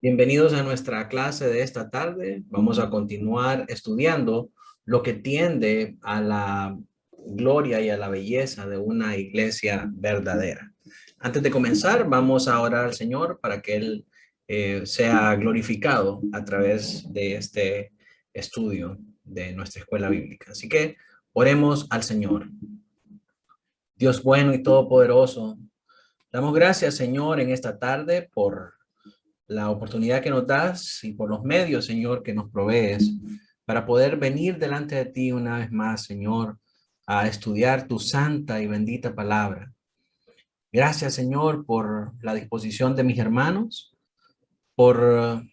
Bienvenidos a nuestra clase de esta tarde. Vamos a continuar estudiando lo que tiende a la gloria y a la belleza de una iglesia verdadera. Antes de comenzar, vamos a orar al Señor para que Él sea glorificado a través de este estudio de nuestra escuela bíblica. Así que oremos al Señor. Dios bueno y todopoderoso, damos gracias, Señor, en esta tarde por la oportunidad que nos das y por los medios, Señor, que nos provees para poder venir delante de ti una vez más, Señor, a estudiar tu santa y bendita palabra. Gracias, Señor, por la disposición de mis hermanos, por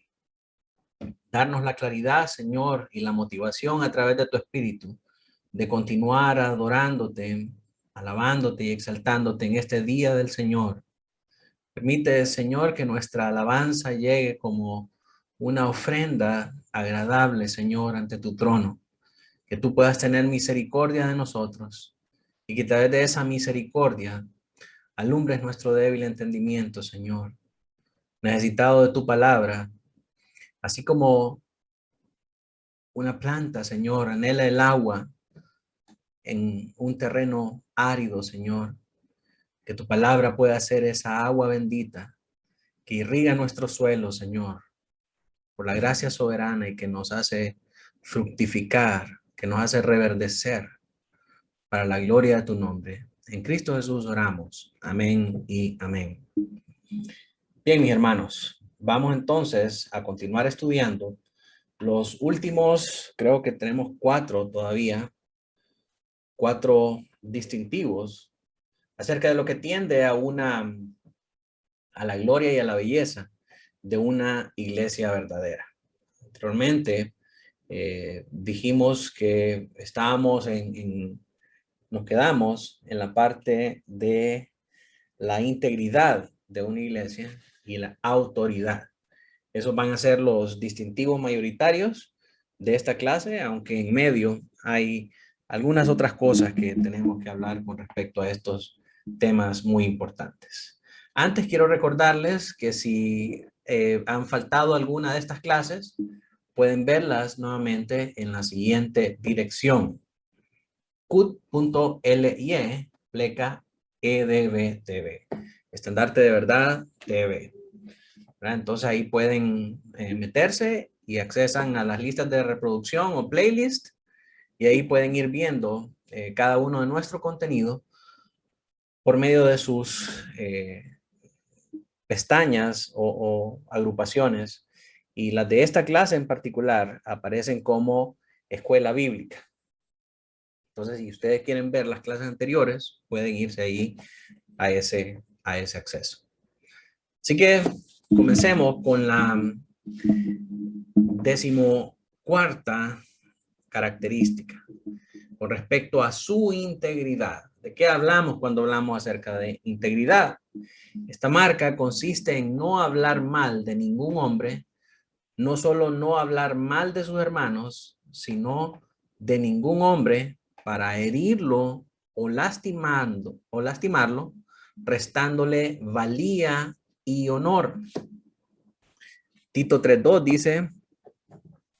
darnos la claridad, Señor, y la motivación a través de tu espíritu de continuar adorándote, alabándote y exaltándote en este día del Señor. Permite, Señor, que nuestra alabanza llegue como una ofrenda agradable, Señor, ante tu trono. Que tú puedas tener misericordia de nosotros y que a través de esa misericordia alumbres nuestro débil entendimiento, Señor. Necesitado de tu palabra, así como una planta, Señor, anhela el agua en un terreno árido, Señor. Que tu palabra pueda ser esa agua bendita que irriga nuestro suelo, Señor, por la gracia soberana y que nos hace fructificar, que nos hace reverdecer para la gloria de tu nombre. En Cristo Jesús oramos. Amén y amén. Bien, mis hermanos, vamos entonces a continuar estudiando los últimos, creo que tenemos cuatro distintivos acerca de lo que tiende a la gloria y a la belleza de una iglesia verdadera. Anteriormente, dijimos que nos quedamos en la parte de la integridad de una iglesia y la autoridad. Esos van a ser los distintivos mayoritarios de esta clase, aunque en medio hay algunas otras cosas que tenemos que hablar con respecto a estos temas muy importantes. Antes quiero recordarles que si han faltado alguna de estas clases, pueden verlas nuevamente en la siguiente dirección: cut.ly pleca edb estandarte de verdad TV. Entonces ahí pueden meterse y accesan a las listas de reproducción o playlist y ahí pueden ir viendo cada uno de nuestro contenido por medio de sus pestañas o agrupaciones, y las de esta clase en particular aparecen como escuela bíblica. Entonces, si ustedes quieren ver las clases anteriores, pueden irse ahí a ese acceso. Así que comencemos con la 14ª característica con respecto a su integridad. ¿De qué hablamos cuando hablamos acerca de integridad? Esta marca consiste en no hablar mal de ningún hombre, no solo no hablar mal de sus hermanos, sino de ningún hombre para herirlo o lastimarlo, restándole valía y honor. Tito 3:2 dice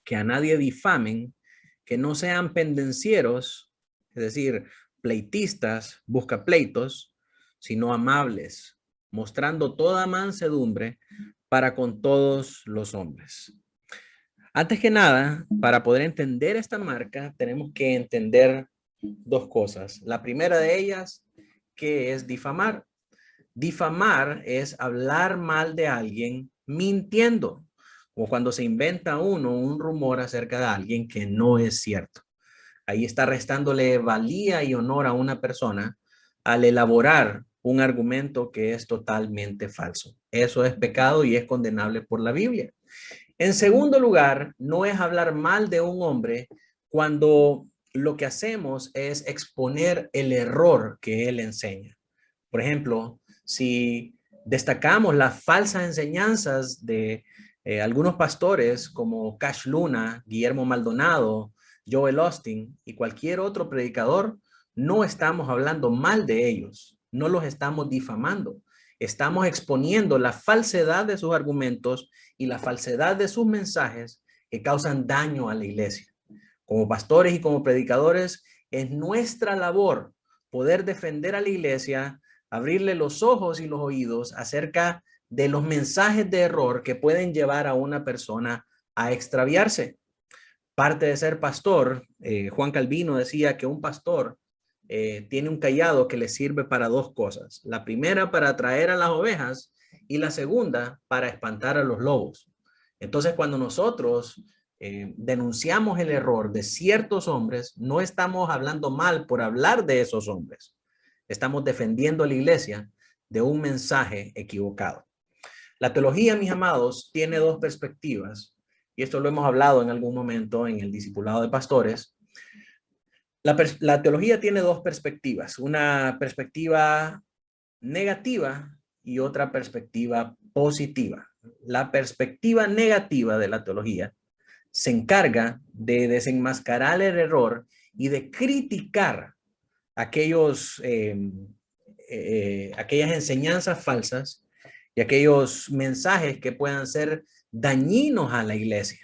que a nadie difamen, que no sean pendencieros, es decir, pleitistas, buscapleitos, sino amables, mostrando toda mansedumbre para con todos los hombres. Antes que nada, para poder entender esta marca, tenemos que entender dos cosas. La primera de ellas, ¿qué es difamar? Difamar es hablar mal de alguien mintiendo, o cuando se inventa un rumor acerca de alguien que no es cierto. Ahí está restándole valía y honor a una persona al elaborar un argumento que es totalmente falso. Eso es pecado y es condenable por la Biblia. En segundo lugar, no es hablar mal de un hombre cuando lo que hacemos es exponer el error que él enseña. Por ejemplo, si destacamos las falsas enseñanzas de algunos pastores como Cash Luna, Guillermo Maldonado, Joel Austin y cualquier otro predicador, no estamos hablando mal de ellos, no los estamos difamando. estamos exponiendo la falsedad de sus argumentos y la falsedad de sus mensajes que causan daño a la iglesia. Como pastores y como predicadores, es nuestra labor poder defender a la iglesia, abrirle los ojos y los oídos acerca de los mensajes de error que pueden llevar a una persona a extraviarse. Parte de ser pastor, Juan Calvino decía que un pastor tiene un cayado que le sirve para dos cosas. La primera para atraer a las ovejas y la segunda para espantar a los lobos. Entonces, cuando nosotros denunciamos el error de ciertos hombres, no estamos hablando mal por hablar de esos hombres. Estamos defendiendo a la iglesia de un mensaje equivocado. La teología, mis amados, tiene dos perspectivas, y esto lo hemos hablado en algún momento en el discipulado de pastores. La teología tiene dos perspectivas, una perspectiva negativa y otra perspectiva positiva. La perspectiva negativa de la teología se encarga de desenmascarar el error y de criticar aquellas enseñanzas falsas y aquellos mensajes que puedan ser dañinos a la iglesia.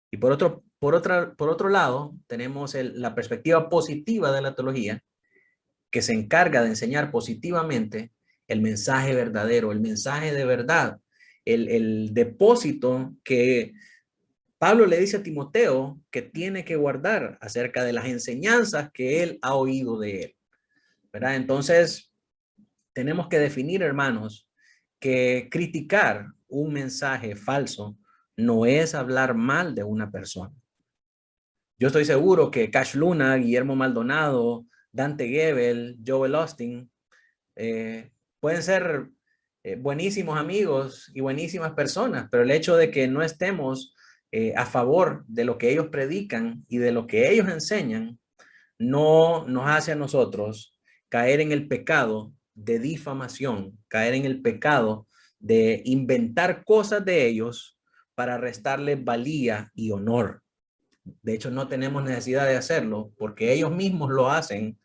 Y por otro lado, tenemos la perspectiva positiva de la teología, que se encarga de enseñar positivamente el mensaje verdadero, el mensaje de verdad, el depósito que Pablo le dice a Timoteo que tiene que guardar acerca de las enseñanzas que él ha oído de él, ¿verdad? Entonces, tenemos que definir, hermanos, que criticar un mensaje falso no es hablar mal de una persona. Yo estoy seguro que Cash Luna, Guillermo Maldonado, Dante Gebel, Joel Austin, pueden ser buenísimos amigos y buenísimas personas, pero el hecho de que no estemos a favor de lo que ellos predican y de lo que ellos enseñan, no nos hace a nosotros caer en el pecado de difamación, caer en el pecado de inventar cosas de ellos para restarles valía y honor. De hecho, no tenemos necesidad de hacerlo porque ellos mismos lo hacen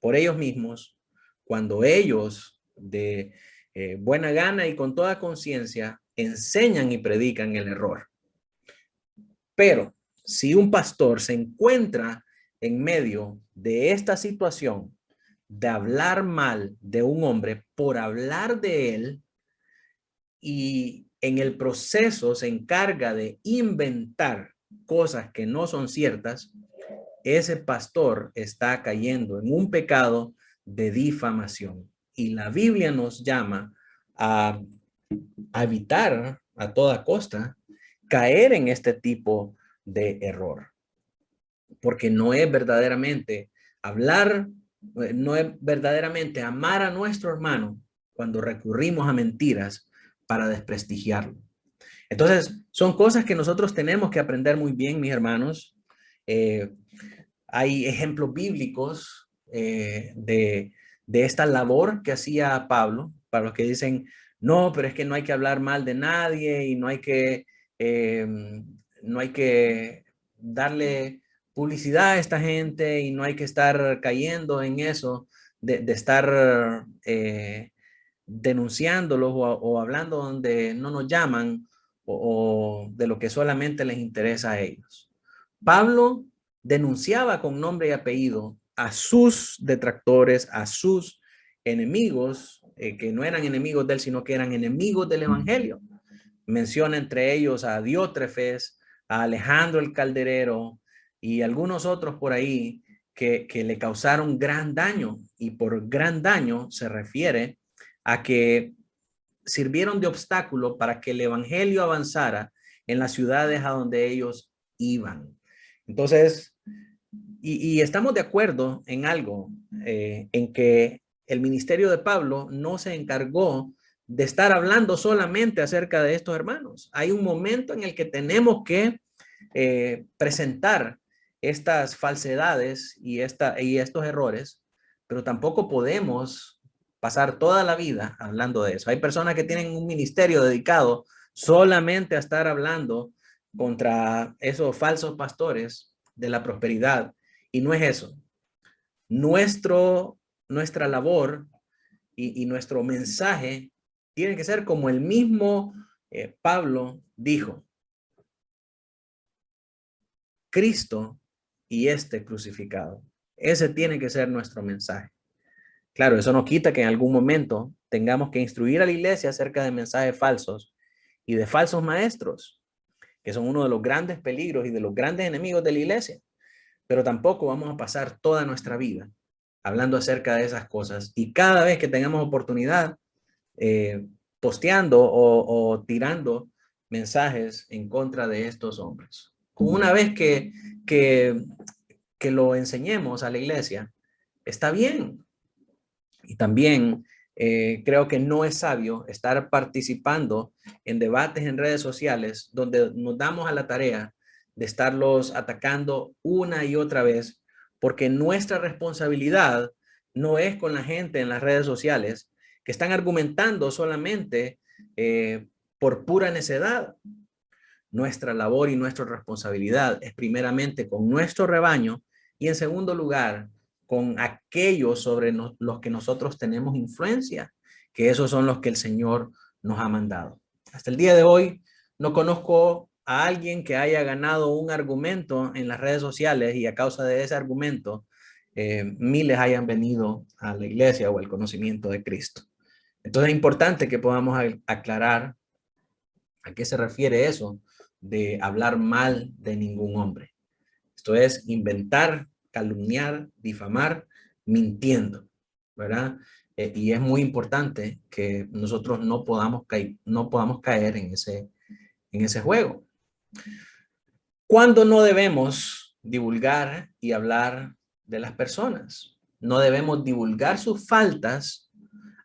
por ellos mismos cuando ellos de buena gana y con toda conciencia enseñan y predican el error. Pero si un pastor se encuentra en medio de esta situación de hablar mal de un hombre por hablar de él y en el proceso se encarga de inventar cosas que no son ciertas, ese pastor está cayendo en un pecado de difamación. Y la Biblia nos llama a evitar a toda costa caer en este tipo de error. Porque no es verdaderamente hablar, no es verdaderamente amar a nuestro hermano cuando recurrimos a mentiras para desprestigiarlo. Entonces, son cosas que nosotros tenemos que aprender muy bien, mis hermanos. Hay ejemplos bíblicos de esta labor que hacía Pablo, para los que dicen, no, pero es que no hay que hablar mal de nadie y no hay que darle publicidad a esta gente y no hay que estar cayendo en eso de estar denunciándolos o hablando donde no nos llaman o de lo que solamente les interesa a ellos. Pablo denunciaba con nombre y apellido a sus detractores, a sus enemigos, que no eran enemigos de él, sino que eran enemigos del evangelio. Menciona entre ellos a Diótrefes, a Alejandro el Calderero y algunos otros por ahí que le causaron gran daño. Y por gran daño se refiere a que sirvieron de obstáculo para que el evangelio avanzara en las ciudades a donde ellos iban. Entonces, y estamos de acuerdo en algo, en que el ministerio de Pablo no se encargó de estar hablando solamente acerca de estos hermanos. Hay un momento en el que tenemos que presentar estas falsedades y estos errores, pero tampoco podemos pasar toda la vida hablando de eso. Hay personas que tienen un ministerio dedicado solamente a estar hablando contra esos falsos pastores de la prosperidad, y no es eso. Nuestra labor y nuestro mensaje tiene que ser como el mismo Pablo dijo: Cristo y este crucificado. Ese tiene que ser nuestro mensaje. Claro, eso no quita que en algún momento tengamos que instruir a la iglesia acerca de mensajes falsos y de falsos maestros, que son uno de los grandes peligros y de los grandes enemigos de la iglesia. Pero tampoco vamos a pasar toda nuestra vida hablando acerca de esas cosas y cada vez que tengamos oportunidad posteando o tirando mensajes en contra de estos hombres. Una vez que lo enseñemos a la iglesia, está bien. Y también creo que no es sabio estar participando en debates en redes sociales donde nos damos a la tarea de estarlos atacando una y otra vez, porque nuestra responsabilidad no es con la gente en las redes sociales que están argumentando solamente por pura necedad. Nuestra labor y nuestra responsabilidad es primeramente con nuestro rebaño y en segundo lugar con aquellos sobre los que nosotros tenemos influencia, que esos son los que el Señor nos ha mandado. Hasta el día de hoy no conozco a alguien que haya ganado un argumento en las redes sociales y a causa de ese argumento miles hayan venido a la iglesia o al conocimiento de Cristo. Entonces es importante que podamos aclarar a qué se refiere eso de hablar mal de ningún hombre. Esto es inventar, calumniar, difamar, mintiendo, ¿verdad? Y es muy importante que nosotros no podamos caer en ese juego. ¿Cuándo no debemos divulgar y hablar de las personas? No debemos divulgar sus faltas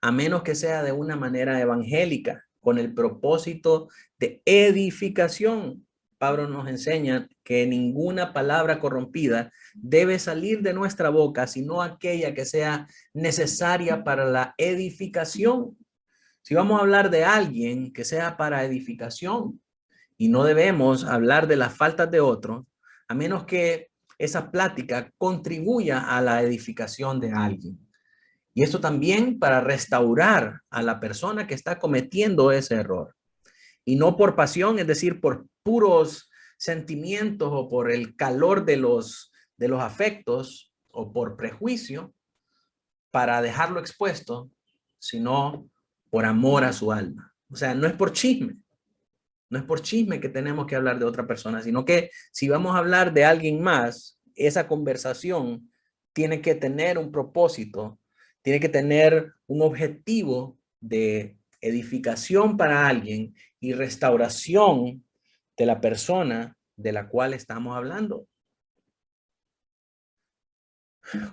a menos que sea de una manera evangélica, con el propósito de edificación. Pablo nos enseña que ninguna palabra corrompida debe salir de nuestra boca, sino aquella que sea necesaria para la edificación. Si vamos a hablar de alguien, que sea para edificación, y no debemos hablar de las faltas de otro, a menos que esa plática contribuya a la edificación de alguien. Y esto también para restaurar a la persona que está cometiendo ese error. Y no por pasión, es decir, por puros sentimientos o por el calor de los afectos o por prejuicio para dejarlo expuesto, sino por amor a su alma. O sea, no es por chisme. No es por chisme que tenemos que hablar de otra persona, sino que si vamos a hablar de alguien más, esa conversación tiene que tener un propósito, tiene que tener un objetivo de edificación para alguien y restauración de la persona de la cual estamos hablando.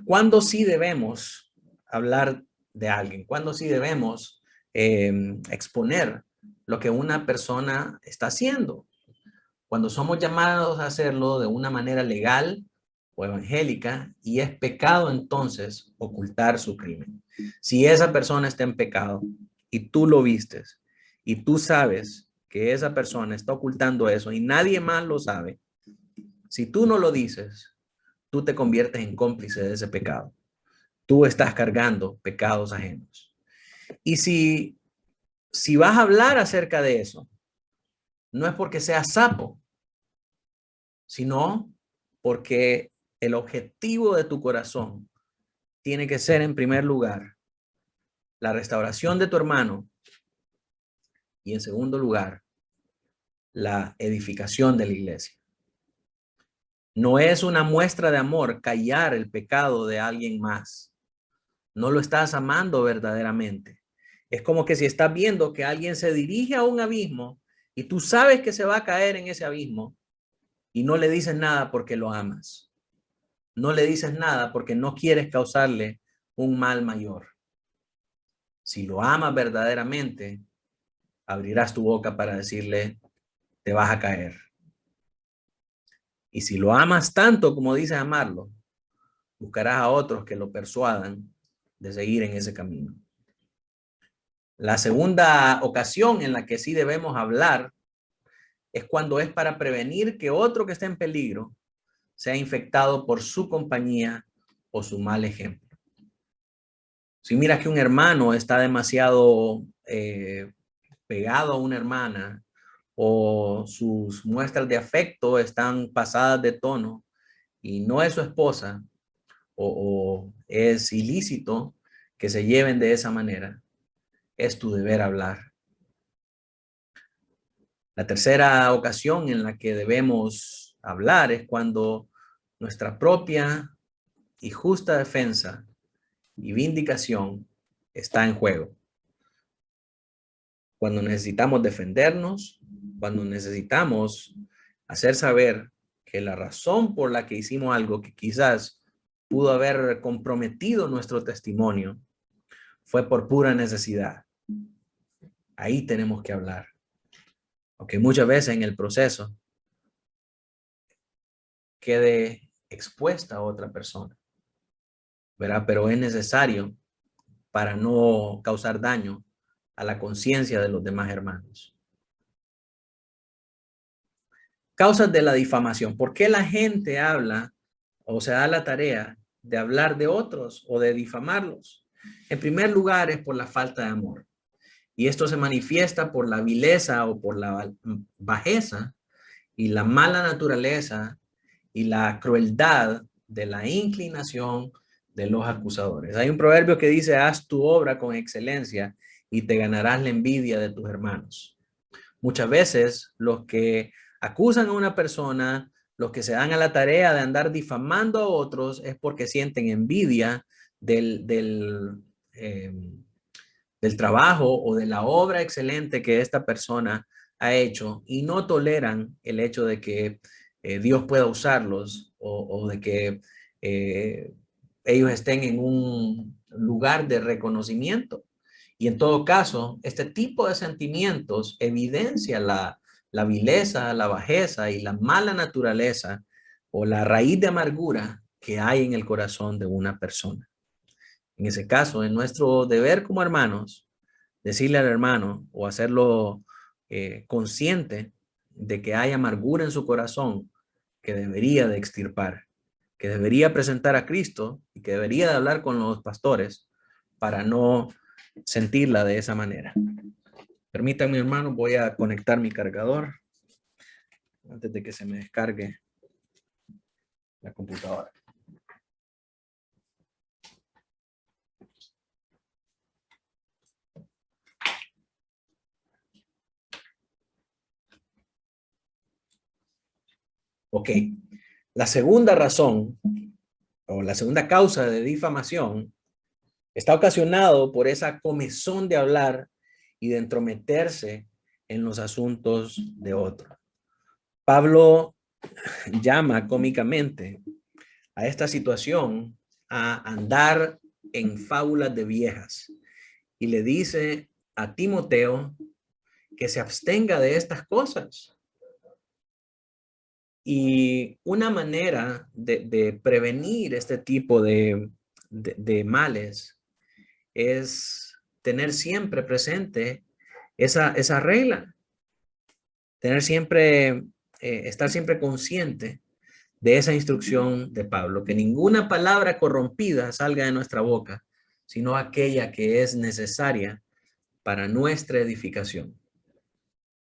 ¿Cuándo sí debemos hablar de alguien? ¿Cuándo sí debemos exponer lo que una persona está haciendo? Cuando somos llamados a hacerlo de una manera legal o evangélica, y es pecado entonces ocultar su crimen. Si esa persona está en pecado y tú lo vistes y tú sabes que esa persona está ocultando eso y nadie más lo sabe, si tú no lo dices, tú te conviertes en cómplice de ese pecado. Tú estás cargando pecados ajenos. Y si vas a hablar acerca de eso, no es porque seas sapo, sino porque el objetivo de tu corazón tiene que ser en primer lugar la restauración de tu hermano y en segundo lugar la edificación de la iglesia. No es una muestra de amor callar el pecado de alguien más. No lo estás amando verdaderamente. Es como que si estás viendo que alguien se dirige a un abismo y tú sabes que se va a caer en ese abismo y no le dices nada porque lo amas. No le dices nada porque no quieres causarle un mal mayor. Si lo amas verdaderamente, abrirás tu boca para decirle, te vas a caer. Y si lo amas tanto como dices amarlo, buscarás a otros que lo persuadan de seguir en ese camino. La segunda ocasión en la que sí debemos hablar es cuando es para prevenir que otro que esté en peligro sea infectado por su compañía o su mal ejemplo. Si miras que un hermano está demasiado pegado a una hermana o sus muestras de afecto están pasadas de tono y no es su esposa o es ilícito que se lleven de esa manera, es tu deber hablar. La tercera ocasión en la que debemos hablar es cuando nuestra propia y justa defensa y vindicación está en juego. Cuando necesitamos defendernos, cuando necesitamos hacer saber que la razón por la que hicimos algo que quizás pudo haber comprometido nuestro testimonio fue por pura necesidad. Ahí tenemos que hablar. Aunque muchas veces en el proceso quede expuesta a otra persona, ¿verdad? Pero es necesario para no causar daño a la conciencia de los demás hermanos. Causas de la difamación. ¿Por qué la gente habla o se da la tarea de hablar de otros o de difamarlos? En primer lugar es por la falta de amor. Y esto se manifiesta por la vileza o por la bajeza y la mala naturaleza y la crueldad de la inclinación de los acusadores. Hay un proverbio que dice, haz tu obra con excelencia y te ganarás la envidia de tus hermanos. Muchas veces los que acusan a una persona, los que se dan a la tarea de andar difamando a otros es porque sienten envidia del trabajo o de la obra excelente que esta persona ha hecho y no toleran el hecho de que Dios pueda usarlos o de que ellos estén en un lugar de reconocimiento. Y en todo caso, este tipo de sentimientos evidencia la vileza, la bajeza y la mala naturaleza o la raíz de amargura que hay en el corazón de una persona. En ese caso, es nuestro deber como hermanos decirle al hermano o hacerlo consciente de que hay amargura en su corazón que debería de extirpar, que debería presentar a Cristo y que debería de hablar con los pastores para no sentirla de esa manera. Permítanme, hermano, voy a conectar mi cargador antes de que se me descargue la computadora. Ok, la segunda razón o la segunda causa de difamación está ocasionado por esa comezón de hablar y de entrometerse en los asuntos de otro. Pablo llama cómicamente a esta situación a andar en fábulas de viejas y le dice a Timoteo que se abstenga de estas cosas. Y una manera de prevenir este tipo de males es tener siempre presente esa regla, tener siempre, estar siempre consciente de esa instrucción de Pablo, que ninguna palabra corrompida salga de nuestra boca, sino aquella que es necesaria para nuestra edificación.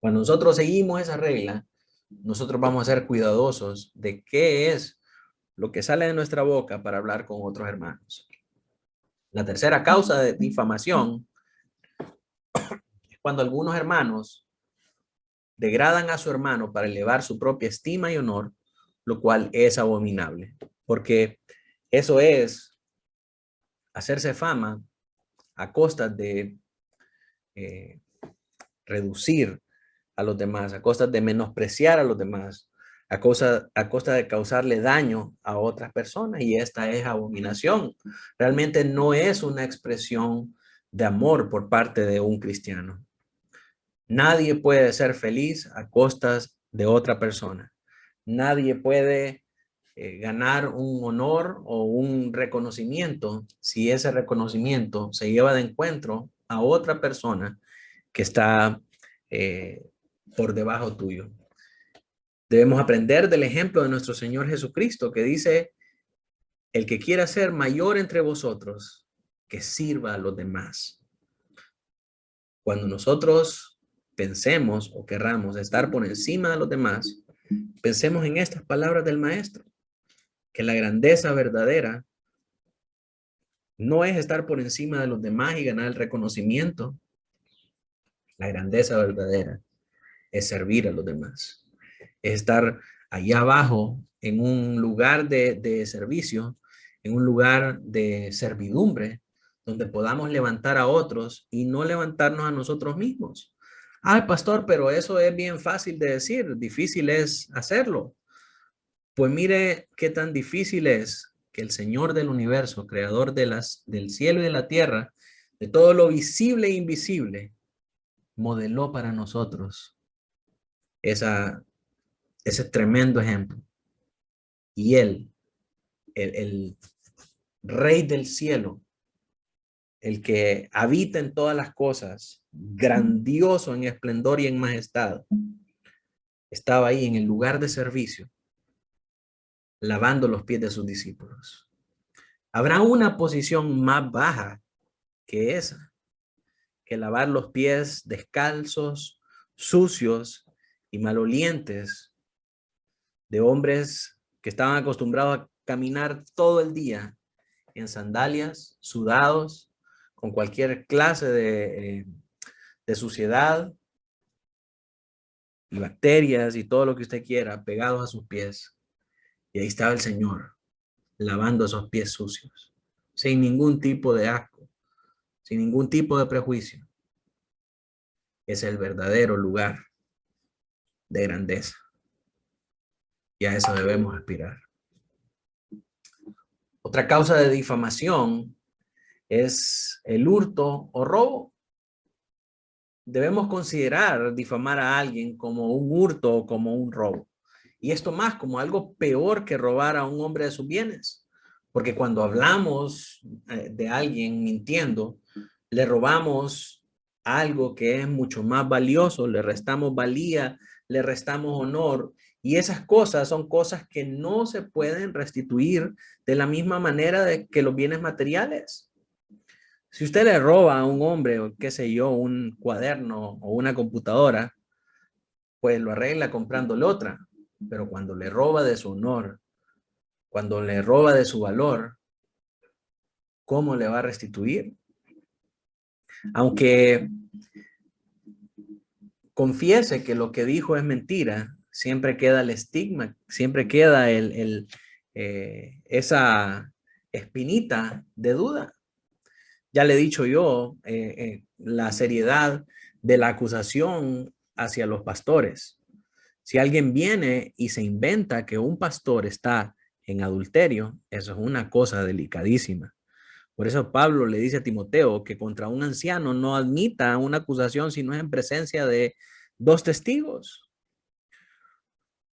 Cuando nosotros seguimos esa regla, nosotros vamos a ser cuidadosos de qué es lo que sale de nuestra boca para hablar con otros hermanos. La tercera causa de difamación es cuando algunos hermanos degradan a su hermano para elevar su propia estima y honor, lo cual es abominable, porque eso es hacerse fama a costa de reducir a los demás, a costa de menospreciar a los demás, a costa de causarle daño a otras personas, y esta es abominación. Realmente no es una expresión de amor por parte de un cristiano. Nadie puede ser feliz a costas de otra persona. Nadie puede ganar un honor o un reconocimiento si ese reconocimiento se lleva de encuentro a otra persona que está por debajo tuyo. Debemos aprender del ejemplo de nuestro Señor Jesucristo, que dice, el que quiera ser mayor entre vosotros, que sirva a los demás. Cuando nosotros pensemos o querramos estar por encima de los demás, pensemos en estas palabras del maestro, que la grandeza verdadera no es estar por encima de los demás y ganar el reconocimiento. La grandeza verdadera es servir a los demás. Es estar allá abajo en un lugar de servicio, en un lugar de servidumbre, donde podamos levantar a otros y no levantarnos a nosotros mismos. Ay, pastor, pero eso es bien fácil de decir, difícil es hacerlo. Pues mire qué tan difícil es que el Señor del universo, creador del cielo y de la tierra, de todo lo visible e invisible, modeló para nosotros ese tremendo ejemplo. Y él, el rey del cielo, el que habita en todas las cosas, grandioso en esplendor y en majestad, estaba ahí en el lugar de servicio, lavando los pies de sus discípulos. ¿Habrá una posición más baja que esa? Que lavar los pies descalzos, sucios y malolientes de hombres que estaban acostumbrados a caminar todo el día en sandalias, sudados, con cualquier clase de suciedad y bacterias y todo lo que usted quiera pegados a sus pies. Y ahí estaba el Señor lavando esos pies sucios, sin ningún tipo de asco, sin ningún tipo de prejuicio. Es el verdadero lugar de grandeza. Y a eso debemos aspirar. Otra causa de difamación es el hurto o robo. Debemos considerar difamar a alguien como un hurto o como un robo. Y esto más como algo peor que robar a un hombre de sus bienes. Porque cuando hablamos de alguien mintiendo, le robamos algo que es mucho más valioso, le restamos valía, le restamos honor. Y esas cosas son cosas que no se pueden restituir de la misma manera que los bienes materiales. Si usted le roba a un hombre, o qué sé yo, un cuaderno o una computadora, pues lo arregla comprándole otra. Pero cuando le roba de su honor, cuando le roba de su valor, ¿cómo le va a restituir? Aunque confiese que lo que dijo es mentira, siempre queda el estigma, siempre queda esa espinita de duda. Ya le he dicho yo la seriedad de la acusación hacia los pastores. Si alguien viene y se inventa que un pastor está en adulterio, eso es una cosa delicadísima. Por eso Pablo le dice a Timoteo que contra un anciano no admita una acusación si no es en presencia de dos testigos.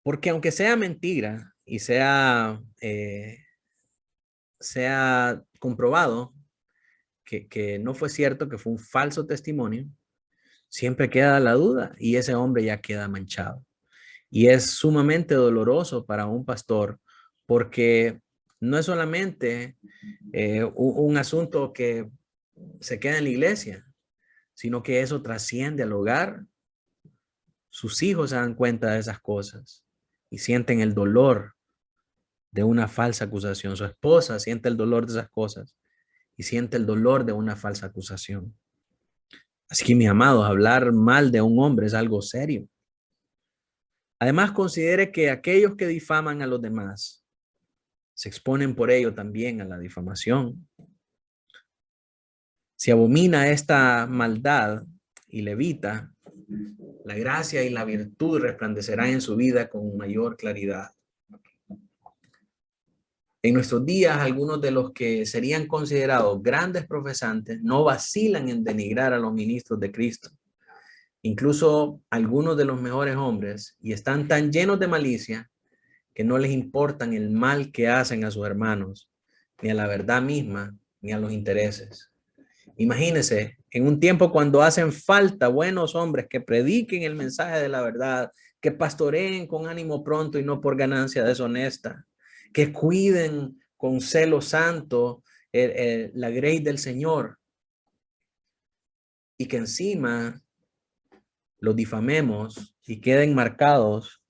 Porque aunque sea mentira y sea comprobado que no fue cierto, que fue un falso testimonio, siempre queda la duda y ese hombre ya queda manchado. Y es sumamente doloroso para un pastor porque no es solamente un asunto que se queda en la iglesia, sino que eso trasciende al hogar. Sus hijos se dan cuenta de esas cosas y sienten el dolor de una falsa acusación. Su esposa siente el dolor de esas cosas y siente el dolor de una falsa acusación. Así que, mis amados, hablar mal de un hombre es algo serio. Además, considere que aquellos que difaman a los demás se exponen por ello también a la difamación. Si abomina esta maldad y le evita, la gracia y la virtud resplandecerán en su vida con mayor claridad. En nuestros días, algunos de los que serían considerados grandes profesantes no vacilan en denigrar a los ministros de Cristo. Incluso algunos de los mejores hombres, y están tan llenos de malicia que no les importan el mal que hacen a sus hermanos, ni a la verdad misma, ni a los intereses. Imagínense, en un tiempo cuando hacen falta buenos hombres que prediquen el mensaje de la verdad, que pastoreen con ánimo pronto y no por ganancia deshonesta, que cuiden con celo santo la grace del Señor y que encima los difamemos y queden marcados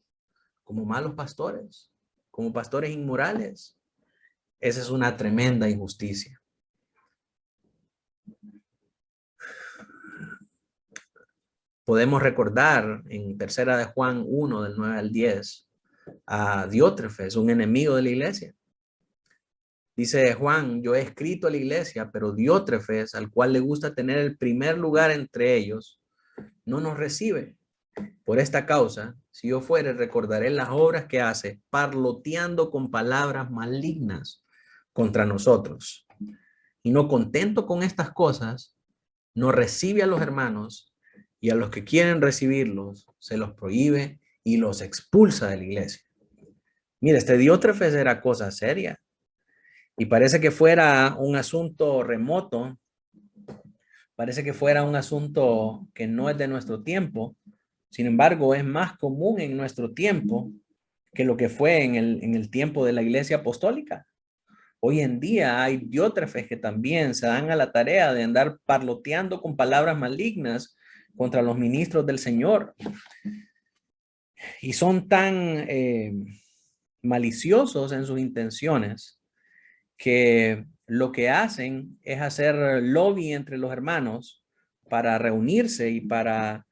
como malos pastores, como pastores inmorales. Esa es una tremenda injusticia. Podemos recordar en Tercera de Juan 1, del 9 al 10, a Diótrefes, un enemigo de la iglesia. Dice Juan, yo he escrito a la iglesia, pero Diótrefes, al cual le gusta tener el primer lugar entre ellos, no nos recibe. Por esta causa, si yo fuere, recordaré las obras que hace, parloteando con palabras malignas contra nosotros. Y no contento con estas cosas, no recibe a los hermanos y a los que quieren recibirlos, se los prohíbe y los expulsa de la iglesia. Mira, este Diótrefes era cosa seria. Y parece que fuera un asunto remoto, parece que fuera un asunto que no es de nuestro tiempo. Sin embargo, es más común en nuestro tiempo que lo que fue en el tiempo de la iglesia apostólica. Hoy en día hay diótrefes que también se dan a la tarea de andar parloteando con palabras malignas contra los ministros del Señor. Y son tan maliciosos en sus intenciones que lo que hacen es hacer lobby entre los hermanos para reunirse y para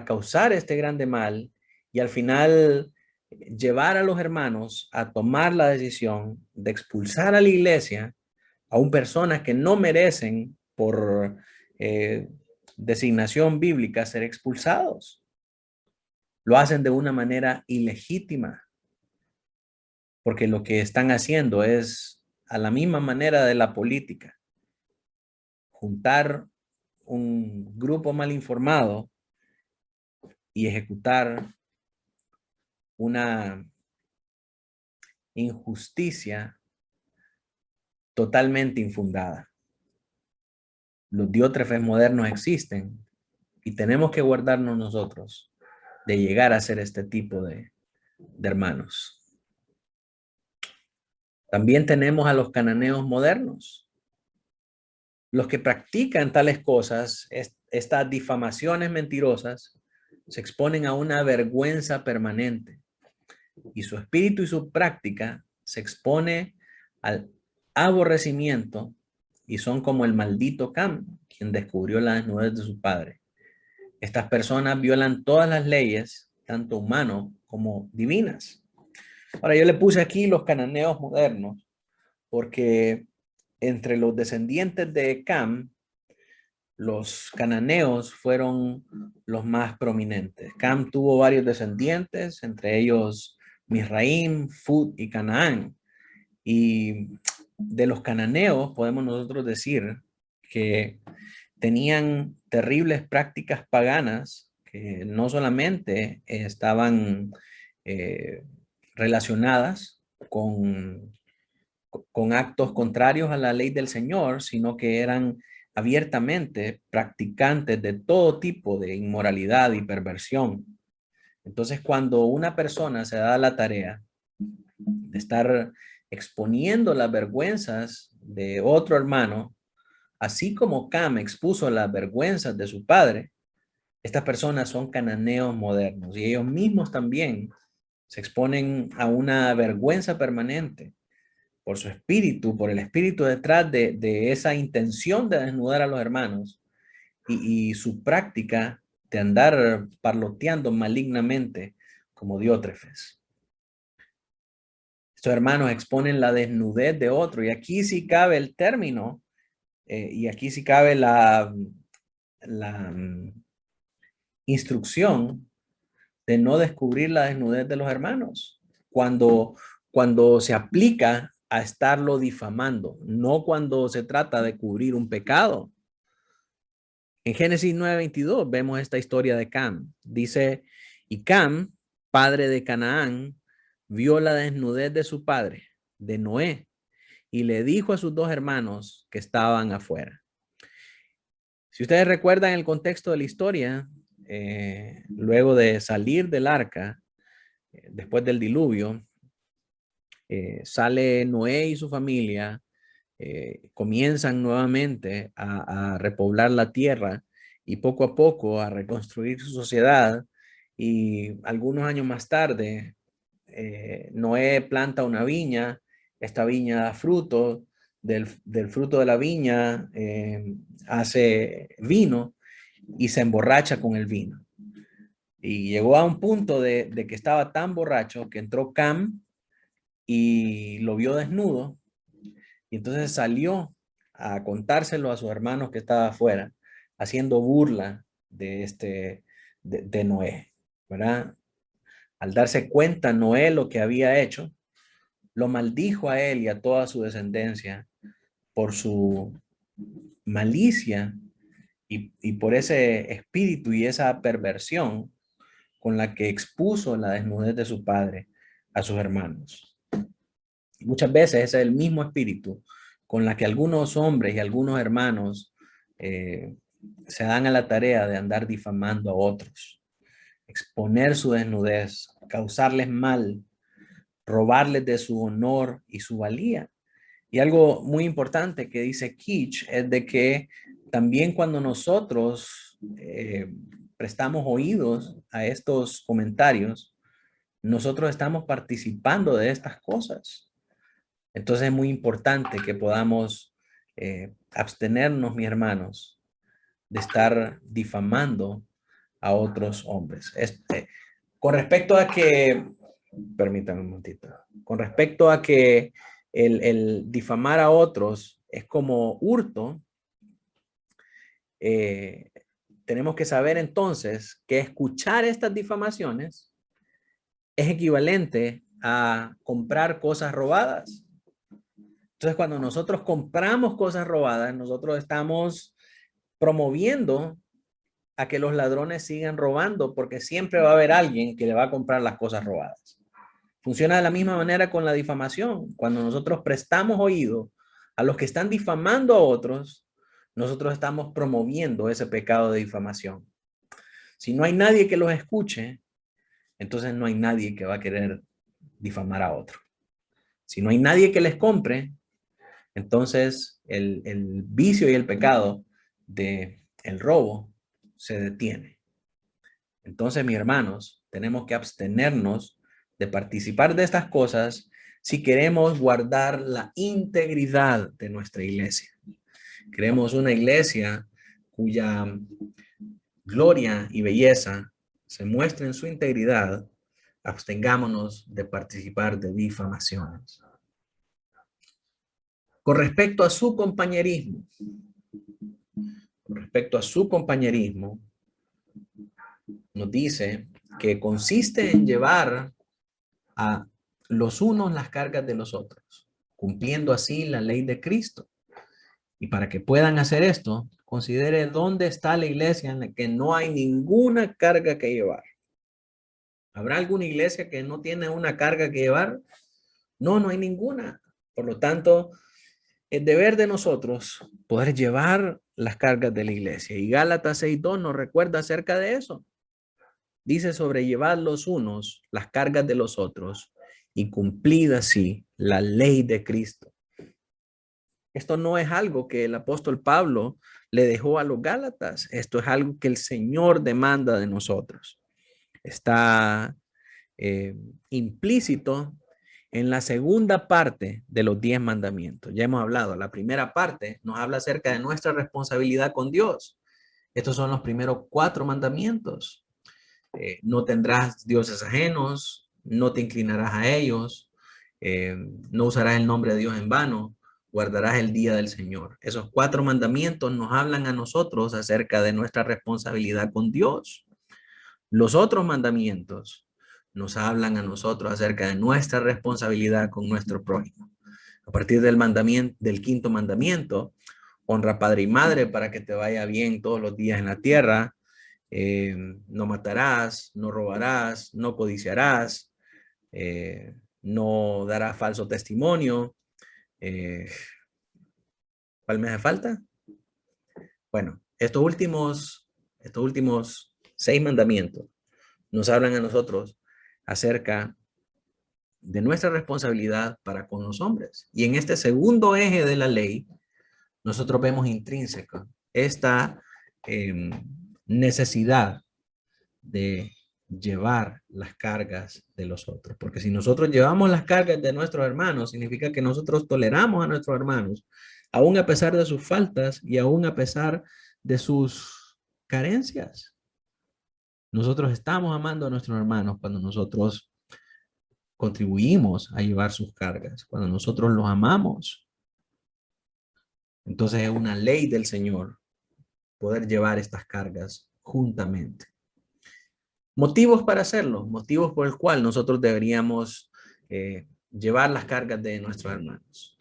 causar este grande mal y al final llevar a los hermanos a tomar la decisión de expulsar a la iglesia a un personas que no merecen por designación bíblica ser expulsados. Lo hacen de una manera ilegítima porque lo que están haciendo es a la misma manera de la política, juntar un grupo mal informado y ejecutar una injusticia totalmente infundada. Los diótrefes modernos existen y tenemos que guardarnos nosotros de llegar a ser este tipo de hermanos. También tenemos a los cananeos modernos. Los que practican tales cosas, estas difamaciones mentirosas, se exponen a una vergüenza permanente y su espíritu y su práctica se expone al aborrecimiento y son como el maldito Cam, quien descubrió la desnudez de su padre. Estas personas violan todas las leyes, tanto humanas como divinas. Ahora yo le puse aquí los cananeos modernos porque entre los descendientes de Cam, los cananeos fueron los más prominentes. Cam tuvo varios descendientes, entre ellos Misraim, Fut y Canaán. Y de los cananeos podemos nosotros decir que tenían terribles prácticas paganas que no solamente estaban relacionadas con actos contrarios a la ley del Señor, sino que eran abiertamente practicantes de todo tipo de inmoralidad y perversión. Entonces, cuando una persona se da la tarea de estar exponiendo las vergüenzas de otro hermano, así como Cam expuso las vergüenzas de su padre, estas personas son cananeos modernos y ellos mismos también se exponen a una vergüenza permanente por su espíritu, por el espíritu detrás de esa intención de desnudar a los hermanos y su práctica de andar parloteando malignamente como diótrefes. Estos hermanos exponen la desnudez de otro y aquí sí cabe el término y aquí sí cabe la instrucción de no descubrir la desnudez de los hermanos cuando se aplica a estarlo difamando, no cuando se trata de cubrir un pecado. En Génesis 9:22 vemos esta historia de Cam. Dice, y Cam, padre de Canaán, vio la desnudez de su padre, de Noé, y le dijo a sus dos hermanos que estaban afuera. Si ustedes recuerdan el contexto de la historia, luego de salir del arca, después del diluvio, sale Noé y su familia comienzan nuevamente a repoblar la tierra y poco a poco a reconstruir su sociedad. Y algunos años más tarde, Noé planta una viña, esta viña da fruto, del fruto de la viña hace vino y se emborracha con el vino. Y llegó a un punto de que estaba tan borracho que entró Cam y lo vio desnudo, y entonces salió a contárselo a sus hermanos que estaba afuera, haciendo burla de Noé, ¿verdad? Al darse cuenta Noé lo que había hecho, lo maldijo a él y a toda su descendencia por su malicia y por ese espíritu y esa perversión con la que expuso la desnudez de su padre a sus hermanos. Muchas veces ese es el mismo espíritu con la que algunos hombres y algunos hermanos se dan a la tarea de andar difamando a otros, exponer su desnudez, causarles mal, robarles de su honor y su valía. Y algo muy importante que dice Kitch es de que también cuando nosotros prestamos oídos a estos comentarios, nosotros estamos participando de estas cosas. Entonces es muy importante que podamos abstenernos, mis hermanos, de estar difamando a otros hombres. Con respecto a que, permítame un momentito, con respecto a que el difamar a otros es como hurto, tenemos que saber entonces que escuchar estas difamaciones es equivalente a comprar cosas robadas. Entonces, cuando nosotros compramos cosas robadas, nosotros estamos promoviendo a que los ladrones sigan robando, porque siempre va a haber alguien que le va a comprar las cosas robadas. Funciona de la misma manera con la difamación. Cuando nosotros prestamos oído a los que están difamando a otros, nosotros estamos promoviendo ese pecado de difamación. Si no hay nadie que los escuche, entonces no hay nadie que va a querer difamar a otro. Si no hay nadie que les compre, entonces el vicio y el pecado de el robo se detiene. Entonces, mis hermanos, tenemos que abstenernos de participar de estas cosas si queremos guardar la integridad de nuestra iglesia. Queremos una iglesia cuya gloria y belleza se muestre en su integridad. Abstengámonos de participar de difamaciones. Con respecto a su compañerismo, nos dice que consiste en llevar a los unos las cargas de los otros, cumpliendo así la ley de Cristo. Y para que puedan hacer esto, considere dónde está la iglesia en la que no hay ninguna carga que llevar. ¿Habrá alguna iglesia que no tiene una carga que llevar? No, no hay ninguna. Por lo tanto, el deber de nosotros poder llevar las cargas de la iglesia. Y Gálatas 6:2 nos recuerda acerca de eso. Dice: sobrellevad los unos las cargas de los otros y cumplid así la ley de Cristo. Esto no es algo que el apóstol Pablo le dejó a los Gálatas. Esto es algo que el Señor demanda de nosotros. Está implícito en la segunda parte de los 10 mandamientos. Ya hemos hablado, la primera parte nos habla acerca de nuestra responsabilidad con Dios. Estos son los primeros 4 mandamientos. No tendrás dioses ajenos, no te inclinarás a ellos, no usarás el nombre de Dios en vano, guardarás el día del Señor. Esos 4 mandamientos nos hablan a nosotros acerca de nuestra responsabilidad con Dios. Los otros mandamientos nos hablan a nosotros acerca de nuestra responsabilidad con nuestro prójimo. A partir del 5º mandamiento, honra padre y madre para que te vaya bien todos los días en la tierra. No matarás, no robarás, no codiciarás, no darás falso testimonio. ¿Cuál me hace falta? Bueno, estos últimos 6 mandamientos nos hablan a nosotros acerca de nuestra responsabilidad para con los hombres. Y en este segundo eje de la ley, nosotros vemos intrínseca esta necesidad de llevar las cargas de los otros. Porque si nosotros llevamos las cargas de nuestros hermanos, significa que nosotros toleramos a nuestros hermanos, aún a pesar de sus faltas y aún a pesar de sus carencias. Nosotros estamos amando a nuestros hermanos cuando nosotros contribuimos a llevar sus cargas, cuando nosotros los amamos. Entonces es una ley del Señor poder llevar estas cargas juntamente. Motivos para hacerlo, motivos por el cual nosotros deberíamos llevar las cargas de nuestros hermanos.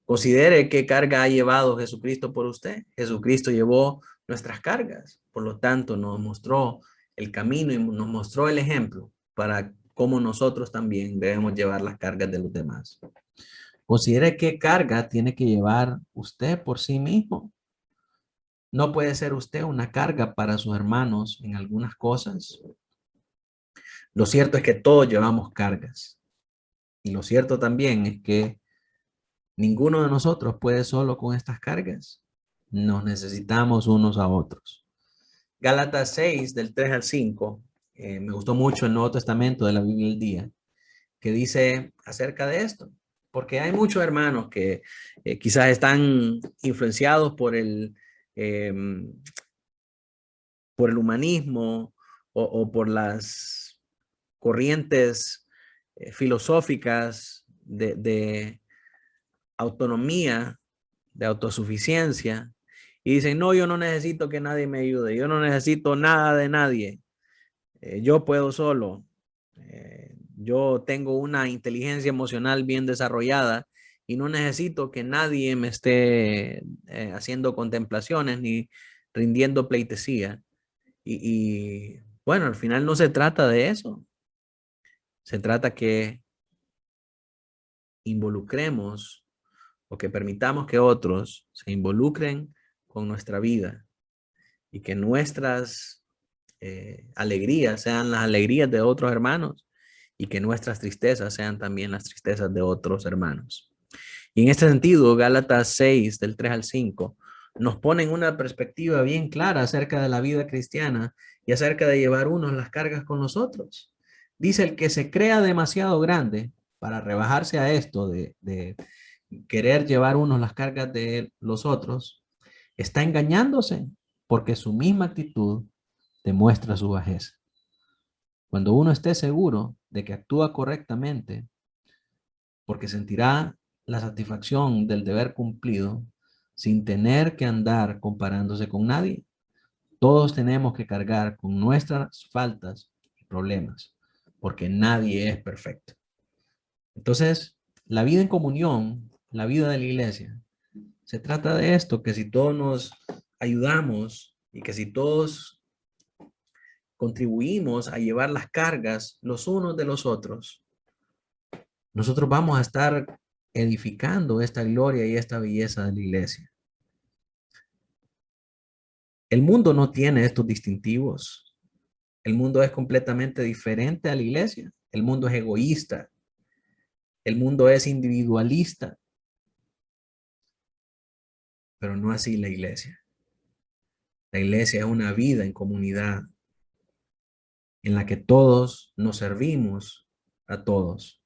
Considere qué carga ha llevado Jesucristo por usted. Jesucristo llevó nuestras cargas, por lo tanto nos mostró el camino y nos mostró el ejemplo para cómo nosotros también debemos llevar las cargas de los demás. Considere qué carga tiene que llevar usted por sí mismo. No puede ser usted una carga para sus hermanos en algunas cosas. Lo cierto es que todos llevamos cargas. Y lo cierto también es que ninguno de nosotros puede solo con estas cargas. Nos necesitamos unos a otros. Gálatas 6, del 3 al 5. Me gustó mucho el Nuevo Testamento de la Biblia del Día, que dice acerca de esto. Porque hay muchos hermanos que quizás están influenciados por el humanismo o por las corrientes filosóficas de autonomía, de autosuficiencia, y dicen, no, yo no necesito que nadie me ayude, yo no necesito nada de nadie, yo puedo solo, yo tengo una inteligencia emocional bien desarrollada y no necesito que nadie me esté haciendo contemplaciones ni rindiendo pleitesía. Bueno, al final no se trata de eso. Se trata que involucremos o que permitamos que otros se involucren con nuestra vida y que nuestras alegrías sean las alegrías de otros hermanos y que nuestras tristezas sean también las tristezas de otros hermanos. Y en este sentido, Gálatas 6, del 3 al 5, nos pone en una perspectiva bien clara acerca de la vida cristiana y acerca de llevar unos las cargas con los otros. Dice, el que se crea demasiado grande para rebajarse a esto de querer llevar unos las cargas de los otros, está engañándose porque su misma actitud demuestra su bajeza. Cuando uno esté seguro de que actúa correctamente, porque sentirá la satisfacción del deber cumplido sin tener que andar comparándose con nadie. Todos tenemos que cargar con nuestras faltas y problemas, porque nadie es perfecto. Entonces, la vida en comunión, la vida de la iglesia, se trata de esto, que si todos nos ayudamos y que si todos contribuimos a llevar las cargas los unos de los otros, nosotros vamos a estar edificando esta gloria y esta belleza de la iglesia. El mundo no tiene estos distintivos. El mundo es completamente diferente a la iglesia. El mundo es egoísta. El mundo es individualista. Pero no así la iglesia. La iglesia es una vida en comunidad en la que todos nos servimos a todos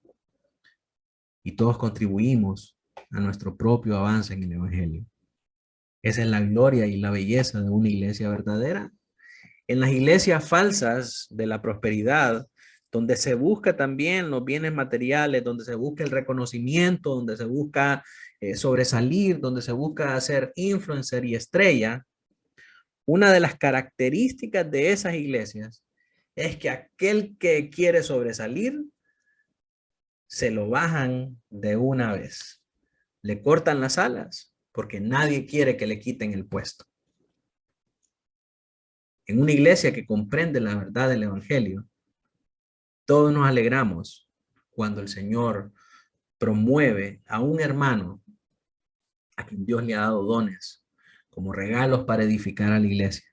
y todos contribuimos a nuestro propio avance en el evangelio. Esa es la gloria y la belleza de una iglesia verdadera. En las iglesias falsas de la prosperidad, donde se busca también los bienes materiales, donde se busca el reconocimiento, donde se busca sobresalir, donde se busca hacer influencer y estrella, una de las características de esas iglesias es que aquel que quiere sobresalir, se lo bajan de una vez. Le cortan las alas porque nadie quiere que le quiten el puesto. En una iglesia que comprende la verdad del evangelio, todos nos alegramos cuando el Señor promueve a un hermano a quien Dios le ha dado dones como regalos para edificar a la iglesia.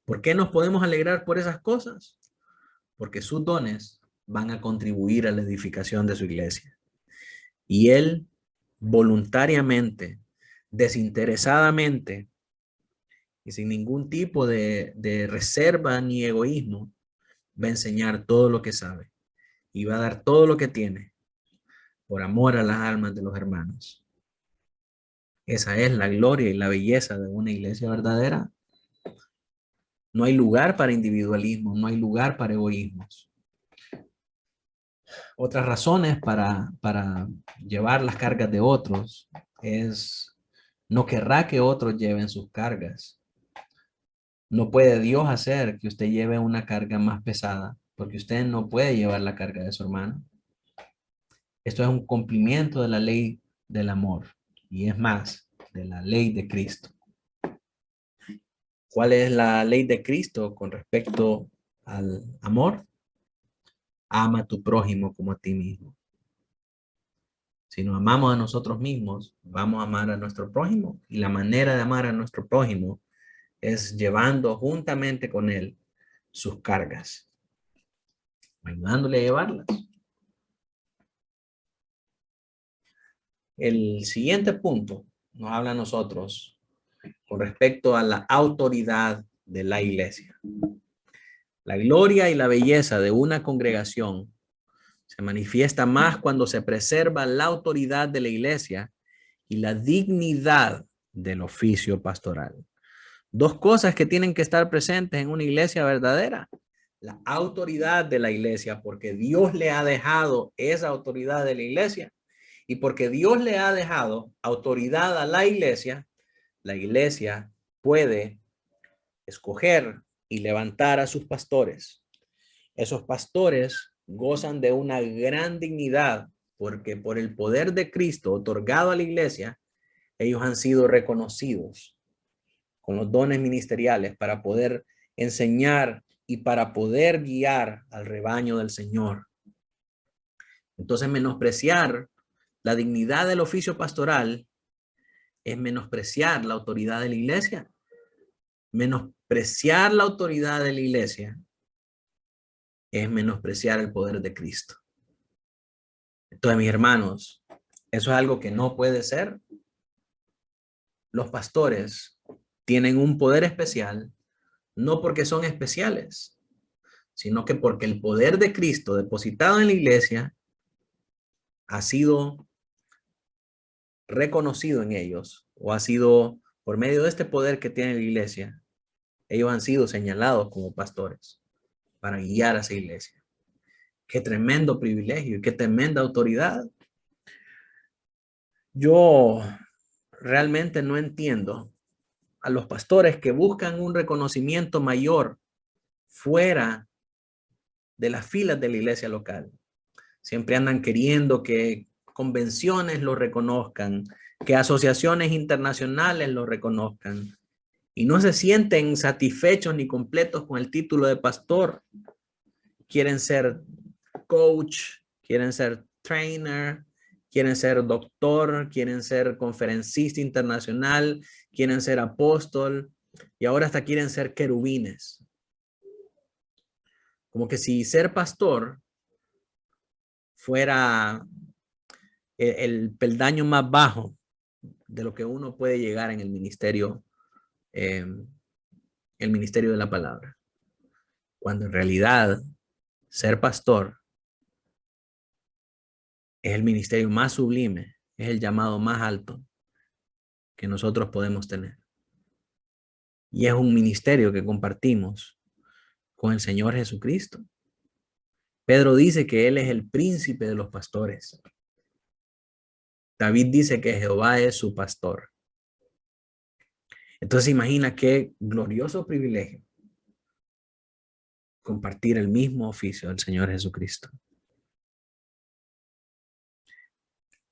¿Por qué nos podemos alegrar por esas cosas? Porque sus dones van a contribuir a la edificación de su iglesia. Y él voluntariamente, desinteresadamente y sin ningún tipo de reserva ni egoísmo, va a enseñar todo lo que sabe y va a dar todo lo que tiene por amor a las almas de los hermanos. Esa es la gloria y la belleza de una iglesia verdadera. No hay lugar para individualismo, no hay lugar para egoísmos. Otras razones para llevar las cargas de otros es no querrá que otros lleven sus cargas. No puede Dios hacer que usted lleve una carga más pesada, porque usted no puede llevar la carga de su hermano. Esto es un cumplimiento de la ley del amor y es más, de la ley de Cristo. ¿Cuál es la ley de Cristo con respecto al amor? Ama a tu prójimo como a ti mismo. Si nos amamos a nosotros mismos, vamos a amar a nuestro prójimo. Y la manera de amar a nuestro prójimo es llevando juntamente con él sus cargas, ayudándole a llevarlas. El siguiente punto nos habla a nosotros con respecto a la autoridad de la iglesia. La gloria y la belleza de una congregación se manifiesta más cuando se preserva la autoridad de la iglesia y la dignidad del oficio pastoral. Dos cosas que tienen que estar presentes en una iglesia verdadera. La autoridad de la iglesia, porque Dios le ha dejado esa autoridad de la iglesia. Y porque Dios le ha dejado autoridad a la iglesia puede escoger y levantar a sus pastores. Esos pastores gozan de una gran dignidad porque por el poder de Cristo otorgado a la iglesia, ellos han sido reconocidos con los dones ministeriales para poder enseñar y para poder guiar al rebaño del Señor. Entonces, menospreciar la dignidad del oficio pastoral es menospreciar la autoridad de la iglesia. Menospreciar la autoridad de la iglesia es menospreciar el poder de Cristo. Entonces, mis hermanos, eso es algo que no puede ser. Los pastores tienen un poder especial, no porque son especiales, sino que porque el poder de Cristo depositado en la iglesia ha sido reconocido en ellos, o ha sido por medio de este poder que tiene la iglesia, ellos han sido señalados como pastores para guiar a esa iglesia. Qué tremendo privilegio y qué tremenda autoridad. Yo realmente no entiendo a los pastores que buscan un reconocimiento mayor fuera de las filas de la iglesia local. Siempre andan queriendo que convenciones lo reconozcan, que asociaciones internacionales lo reconozcan y no se sienten satisfechos ni completos con el título de pastor. Quieren ser coach, quieren ser trainer, quieren ser doctor, quieren ser conferencista internacional, quieren ser apóstol y ahora hasta quieren ser querubines. Como que si ser pastor fuera el peldaño más bajo de lo que uno puede llegar en el ministerio de la palabra. Cuando en realidad ser pastor es el ministerio más sublime, es el llamado más alto que nosotros podemos tener. Y es un ministerio que compartimos con el Señor Jesucristo. Pedro dice que Él es el príncipe de los pastores. David dice que Jehová es su pastor. Entonces imagina qué glorioso privilegio compartir el mismo oficio del Señor Jesucristo.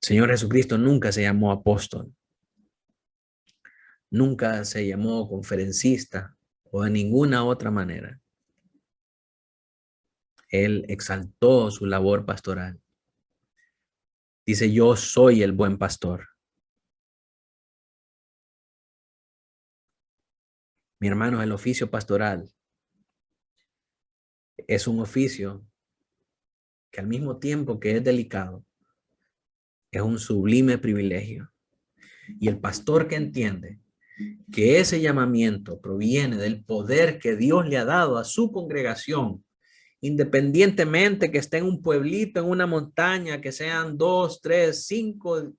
El Señor Jesucristo nunca se llamó apóstol. Nunca se llamó conferencista o de ninguna otra manera. Él exaltó su labor pastoral. Dice, yo soy el buen pastor. Mi hermano, el oficio pastoral es un oficio que al mismo tiempo que es delicado, es un sublime privilegio. Y el pastor que entiende que ese llamamiento proviene del poder que Dios le ha dado a su congregación, independientemente que esté en un pueblito, en una montaña, que sean 2, 3, 5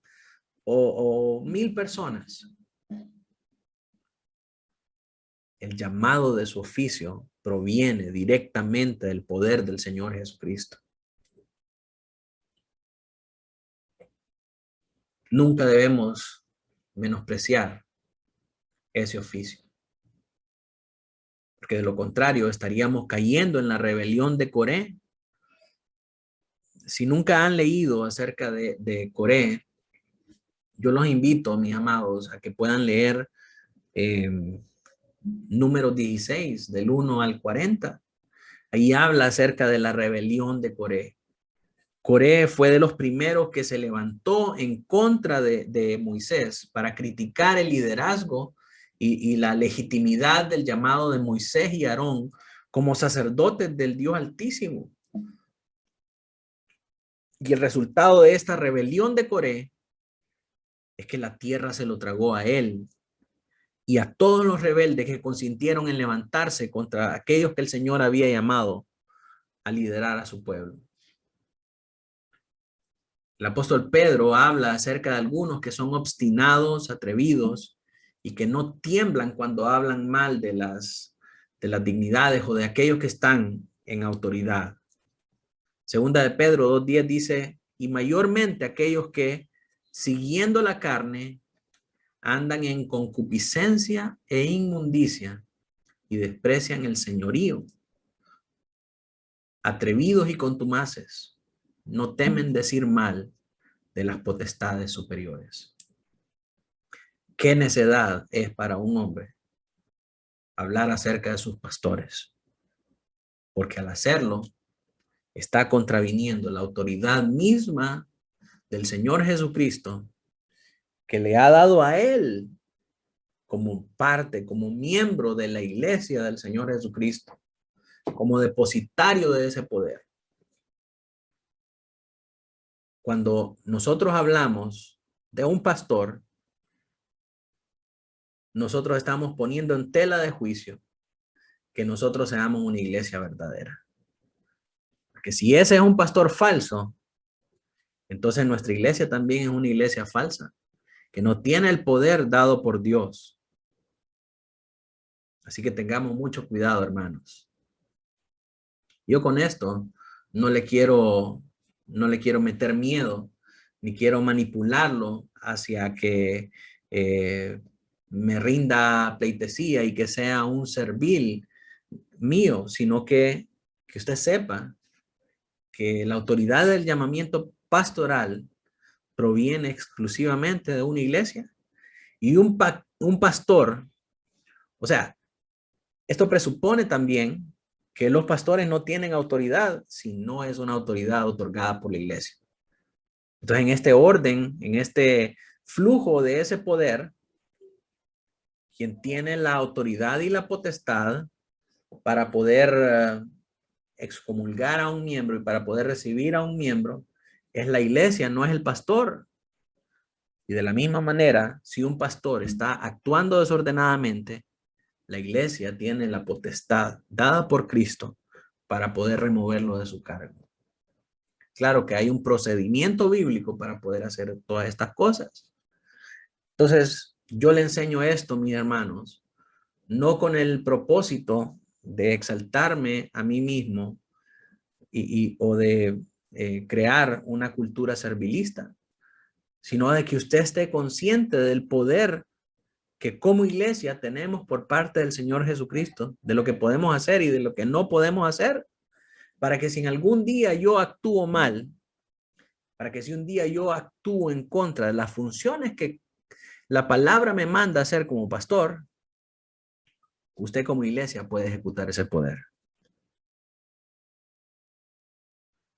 o 1000 personas, el llamado de su oficio proviene directamente del poder del Señor Jesucristo. Nunca debemos menospreciar ese oficio, porque de lo contrario estaríamos cayendo en la rebelión de Coré. Si nunca han leído acerca de Coré, yo los invito, mis amados, a que puedan leer Números 16, del 1 al 40. Ahí habla acerca de la rebelión de Coré. Coré fue de los primeros que se levantó en contra de Moisés para criticar el liderazgo y la legitimidad del llamado de Moisés y Aarón como sacerdotes del Dios Altísimo. Y el resultado de esta rebelión de Coré es que la tierra se lo tragó a él y a todos los rebeldes que consintieron en levantarse contra aquellos que el Señor había llamado a liderar a su pueblo. El apóstol Pedro habla acerca de algunos que son obstinados, atrevidos y que no tiemblan cuando hablan mal de las dignidades o de aquellos que están en autoridad. Segunda de Pedro 2:10 dice, y mayormente aquellos que, siguiendo la carne, andan en concupiscencia e inmundicia y desprecian el señorío. Atrevidos y contumaces, no temen decir mal de las potestades superiores. ¿Qué necedad es para un hombre hablar acerca de sus pastores? Porque al hacerlo, está contraviniendo la autoridad misma del Señor Jesucristo, que le ha dado a él como parte, como miembro de la iglesia del Señor Jesucristo, como depositario de ese poder. Cuando nosotros hablamos de un pastor, nosotros estamos poniendo en tela de juicio que nosotros seamos una iglesia verdadera. Porque si ese es un pastor falso, entonces nuestra iglesia también es una iglesia falsa, que no tiene el poder dado por Dios. Así que tengamos mucho cuidado, hermanos. Yo con esto no le quiero meter miedo, ni quiero manipularlo hacia que me rinda pleitesía y que sea un servil mío, sino que usted sepa que la autoridad del llamamiento pastoral proviene exclusivamente de una iglesia y un pastor. O sea, esto presupone también que los pastores no tienen autoridad si no es una autoridad otorgada por la iglesia. Entonces, en este orden, en este flujo de ese poder, quien tiene la autoridad y la potestad para poder excomulgar a un miembro y para poder recibir a un miembro es la iglesia, no es el pastor. Y de la misma manera, si un pastor está actuando desordenadamente, la iglesia tiene la potestad dada por Cristo para poder removerlo de su cargo. Claro que hay un procedimiento bíblico para poder hacer todas estas cosas. Entonces, yo le enseño esto, mis hermanos, no con el propósito de exaltarme a mí mismo o de crear una cultura servilista, sino de que usted esté consciente del poder que como iglesia tenemos por parte del Señor Jesucristo, de lo que podemos hacer y de lo que no podemos hacer, para que si en algún día yo actúo mal, para que si un día yo actúo en contra de las funciones que la palabra me manda hacer como pastor, usted como iglesia puede ejecutar ese poder.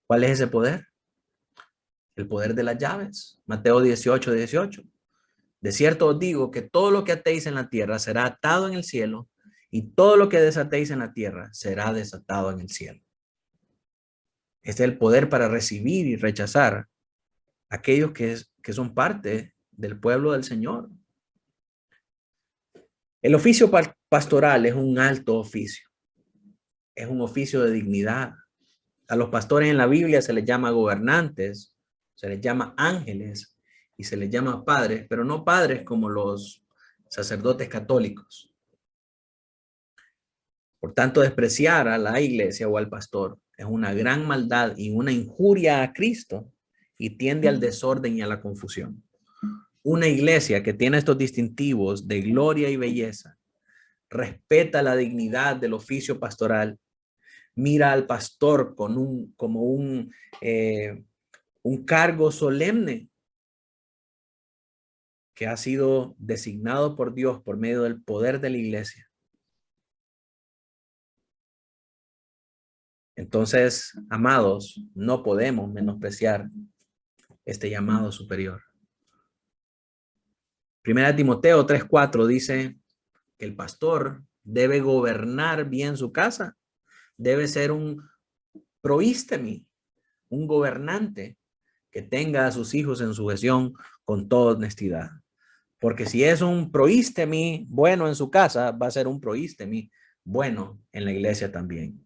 ¿Cuál es ese poder? El poder de las llaves. Mateo 18:18. De cierto os digo que todo lo que atéis en la tierra será atado en el cielo y todo lo que desatéis en la tierra será desatado en el cielo. Este es el poder para recibir y rechazar aquellos que son parte del pueblo del Señor. El oficio pastoral es un alto oficio. Es un oficio de dignidad. A los pastores en la Biblia se les llama gobernantes, se les llama ángeles y se les llama padres, pero no padres como los sacerdotes católicos. Por tanto, despreciar a la iglesia o al pastor es una gran maldad y una injuria a Cristo y tiende al desorden y a la confusión. Una iglesia que tiene estos distintivos de gloria y belleza, respeta la dignidad del oficio pastoral, mira al pastor como un cargo solemne que ha sido designado por Dios por medio del poder de la iglesia. Entonces, amados, no podemos menospreciar este llamado superior. Primera Timoteo 3:4 dice que el pastor debe gobernar bien su casa, debe ser un proístemi, un gobernante que tenga a sus hijos en sujeción con toda honestidad. Porque si es un proístemi bueno en su casa, va a ser un proístemi bueno en la iglesia también.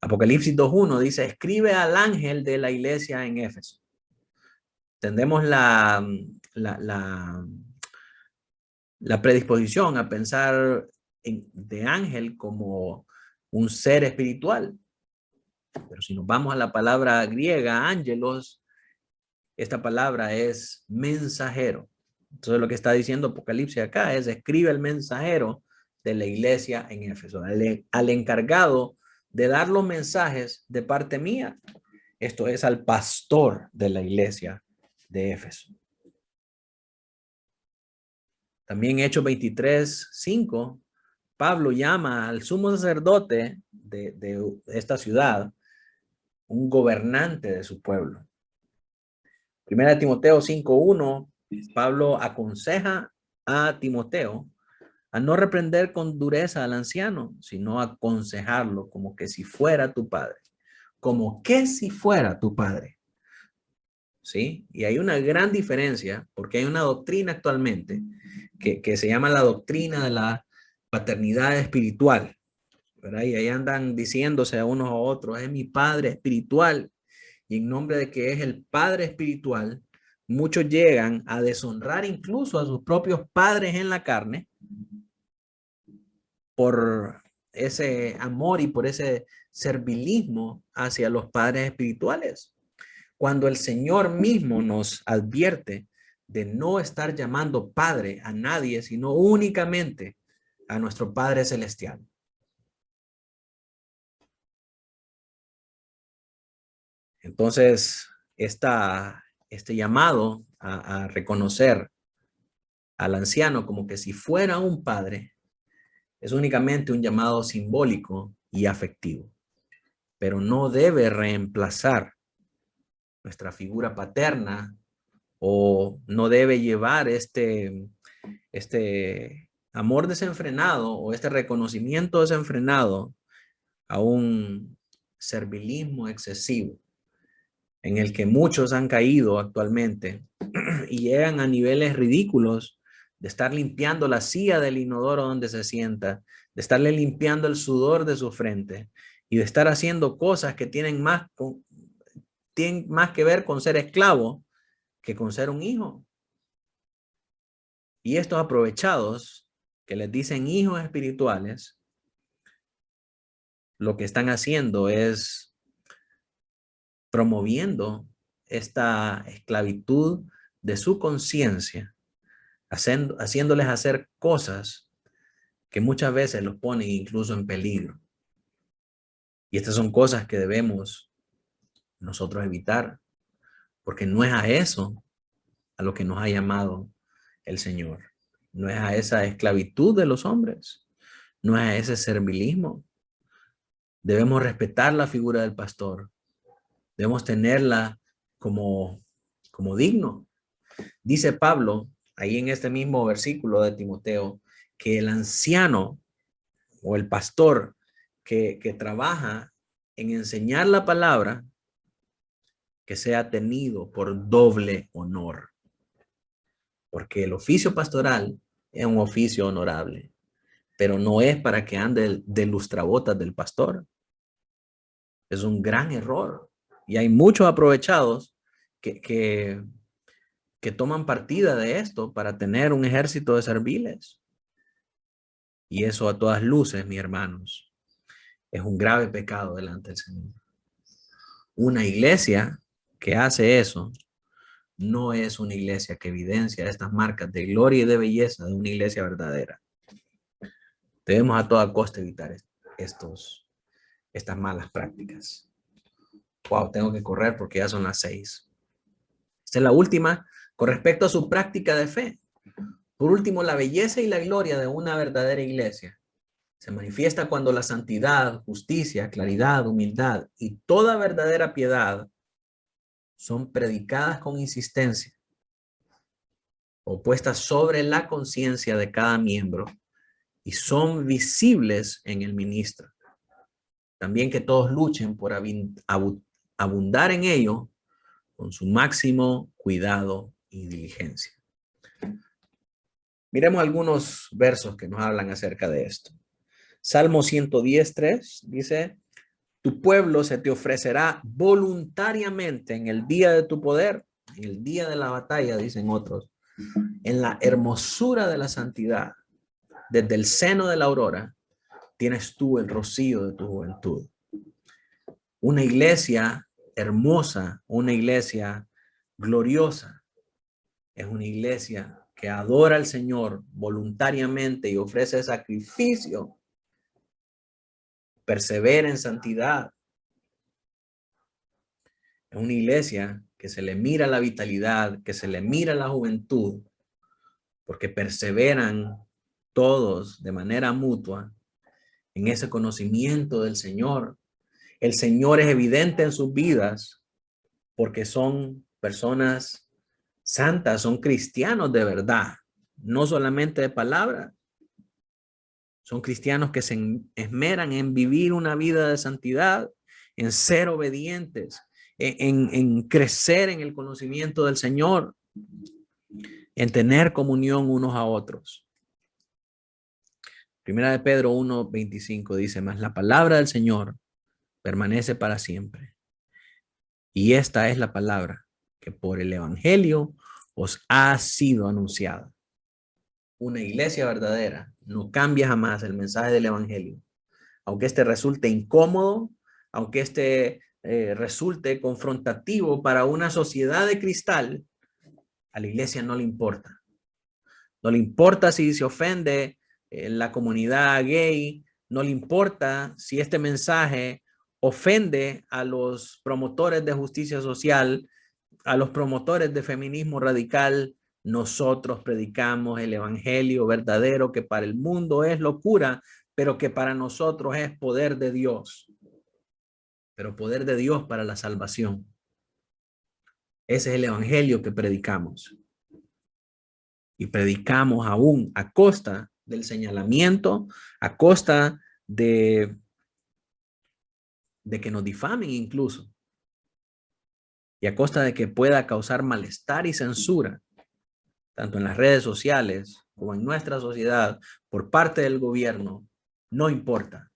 Apocalipsis 2:1 dice, escribe al ángel de la iglesia en Éfeso. Tendemos la predisposición a pensar de ángel como un ser espiritual. Pero si nos vamos a la palabra griega, ángelos, esta palabra es mensajero. Entonces lo que está diciendo Apocalipsis acá es, escribe el mensajero de la iglesia en Éfeso, al encargado de dar los mensajes de parte mía. Esto es al pastor de la iglesia de Éfeso. También Hechos 23:5, Pablo llama al sumo sacerdote de esta ciudad un gobernante de su pueblo. Primera Timoteo 5:1, Pablo aconseja a Timoteo a no reprender con dureza al anciano, sino aconsejarlo como que si fuera tu padre. Como que si fuera tu padre. ¿Sí? Y hay una gran diferencia porque hay una doctrina actualmente que se llama la doctrina de la paternidad espiritual, ¿verdad? Y ahí andan diciéndose a unos a otros, es mi padre espiritual. Y en nombre de que es el padre espiritual, muchos llegan a deshonrar incluso a sus propios padres en la carne por ese amor y por ese servilismo hacia los padres espirituales. Cuando el Señor mismo nos advierte de no estar llamando padre a nadie, sino únicamente a nuestro Padre Celestial. Entonces, este llamado a reconocer al anciano como que si fuera un padre es únicamente un llamado simbólico y afectivo, pero no debe reemplazar nuestra figura paterna o no debe llevar este amor desenfrenado o este reconocimiento desenfrenado a un servilismo excesivo en el que muchos han caído actualmente y llegan a niveles ridículos de estar limpiando la silla del inodoro donde se sienta, de estarle limpiando el sudor de su frente y de estar haciendo cosas que tienen más que ver con ser esclavo que con ser un hijo. Y estos aprovechados que les dicen hijos espirituales, lo que están haciendo es promoviendo esta esclavitud de su conciencia, haciéndoles hacer cosas que muchas veces los ponen incluso en peligro. Y estas son cosas que debemos nosotros evitar, porque no es a eso a lo que nos ha llamado el Señor. No es a esa esclavitud de los hombres, no es a ese servilismo. Debemos respetar la figura del pastor, debemos tenerla como digno. Dice Pablo, ahí en este mismo versículo de Timoteo, que el anciano o el pastor que trabaja en enseñar la palabra, que sea tenido por doble honor, porque el oficio pastoral es un oficio honorable, pero no es para que ande de lustrabotas del pastor. Es un gran error. Y hay muchos aprovechados que toman partida de esto para tener un ejército de serviles. Y eso a todas luces, mis hermanos, es un grave pecado delante del Señor. Una iglesia que hace eso no es una iglesia que evidencia estas marcas de gloria y de belleza de una iglesia verdadera. Debemos a toda costa evitar estas malas prácticas. Wow, tengo que correr porque ya son las 6. Esta es la última con respecto a su práctica de fe. Por último, la belleza y la gloria de una verdadera iglesia se manifiesta cuando la santidad, justicia, claridad, humildad y toda verdadera piedad son predicadas con insistencia o puestas sobre la conciencia de cada miembro y son visibles en el ministro. También que todos luchen por abundar en ello con su máximo cuidado y diligencia. Miremos algunos versos que nos hablan acerca de esto. Salmo 110:3 dice: tu pueblo se te ofrecerá voluntariamente en el día de tu poder, en el día de la batalla, dicen otros, en la hermosura de la santidad. Desde el seno de la aurora tienes tú el rocío de tu juventud. Una iglesia hermosa, una iglesia gloriosa, es una iglesia que adora al Señor voluntariamente y ofrece sacrificio, persevera en santidad. Es una iglesia que se le mira la vitalidad, que se le mira la juventud, porque perseveran todos de manera mutua en ese conocimiento del Señor. El Señor es evidente en sus vidas porque son personas santas, son cristianos de verdad, no solamente de palabra. Son cristianos que se esmeran en vivir una vida de santidad, en ser obedientes, en crecer en el conocimiento del Señor, en tener comunión unos a otros. Primera de Pedro 1:25 dice: mas la palabra del Señor permanece para siempre. Y esta es la palabra que por el evangelio os ha sido anunciada. Una iglesia verdadera no cambia jamás el mensaje del evangelio, aunque este resulte incómodo, aunque este resulte confrontativo para una sociedad de cristal. A la iglesia no le importa. No le importa si se ofende la comunidad gay, no le importa si este mensaje ofende a los promotores de justicia social, a los promotores de feminismo radical. Nosotros predicamos el evangelio verdadero, que para el mundo es locura, pero que para nosotros es poder de Dios. Pero poder de Dios para la salvación. Ese es el evangelio que predicamos. Y predicamos aún a costa del señalamiento, a costa de que nos difamen incluso. Y a costa de que pueda causar malestar y censura, tanto en las redes sociales como en nuestra sociedad, por parte del gobierno. No importa.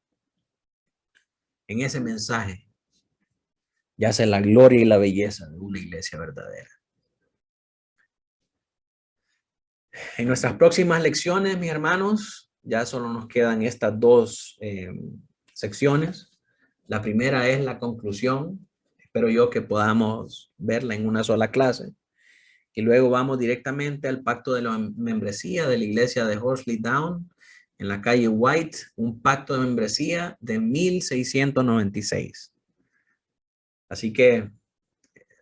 En ese mensaje yace la gloria y la belleza de una iglesia verdadera. En nuestras próximas lecciones, mis hermanos, ya solo nos quedan estas dos secciones. La primera es la conclusión. Espero yo que podamos verla en una sola clase. Y luego vamos directamente al pacto de la membresía de la iglesia de Horsley Down, en la calle White, un pacto de membresía de 1696. Así que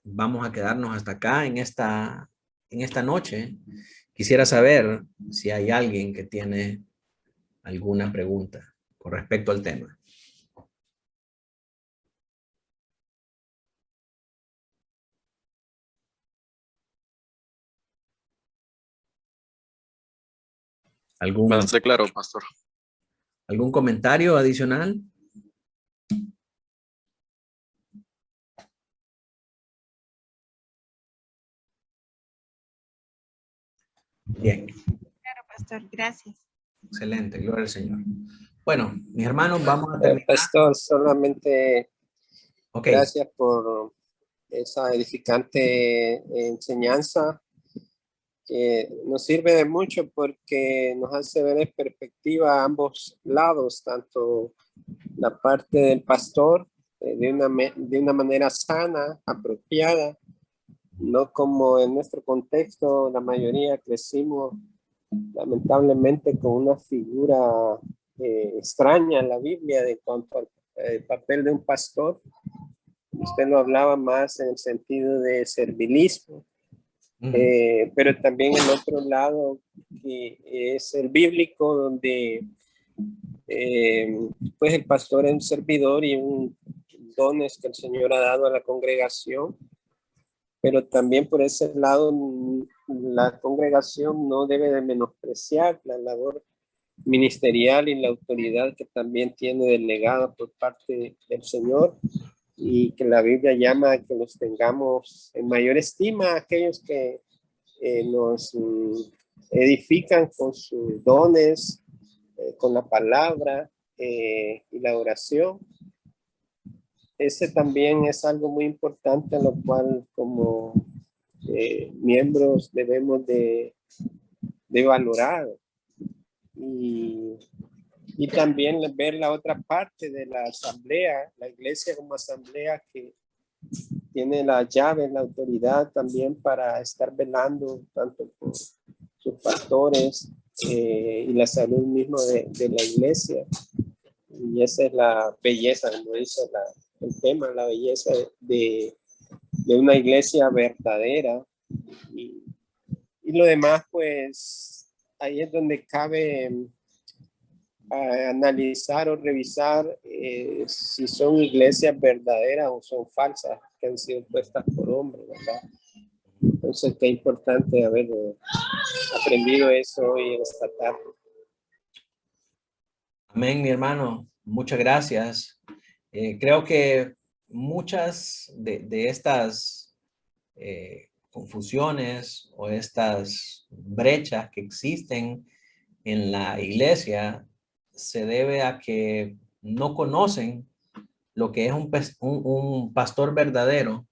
vamos a quedarnos hasta acá en esta noche. Quisiera saber si hay alguien que tiene alguna pregunta con respecto al tema. Me hace claro, pastor. ¿Algún comentario adicional? Bien. Claro, pastor, gracias. Excelente, gloria al Señor. Bueno, mis hermanos, vamos a terminar. Pastor, solamente Ok. gracias por esa edificante enseñanza que nos sirve de mucho porque nos hace ver en perspectiva a ambos lados, tanto la parte del pastor de una manera sana, apropiada, no como en nuestro contexto la mayoría crecimos lamentablemente con una figura extraña en la Biblia de cuanto al papel de un pastor. Usted lo hablaba más en el sentido de servilismo, pero también el otro lado que es el bíblico, donde pues el pastor es un servidor y un dones que el Señor ha dado a la congregación, pero también por ese lado la congregación no debe de menospreciar la labor ministerial y la autoridad que también tiene delegada por parte del Señor, y que la Biblia llama a que los tengamos en mayor estima a aquellos que nos edifican con sus dones, con la palabra y la oración. Ese también es algo muy importante, lo cual como miembros debemos de valorar. Y también ver la otra parte de la asamblea, la iglesia como asamblea que tiene la llave, la autoridad también para estar velando tanto por sus pastores y la salud mismo de la iglesia. Y esa es la belleza, como dice el tema, la belleza de una iglesia verdadera. Y lo demás, pues, ahí es donde cabe analizar o revisar si son iglesias verdaderas o son falsas que han sido puestas por hombres, ¿verdad? Entonces, qué importante haber aprendido eso hoy en esta tarde. Amén, mi hermano. Muchas gracias. Creo que muchas de estas confusiones o estas brechas que existen en la iglesia se debe a que no conocen lo que es un pastor verdadero,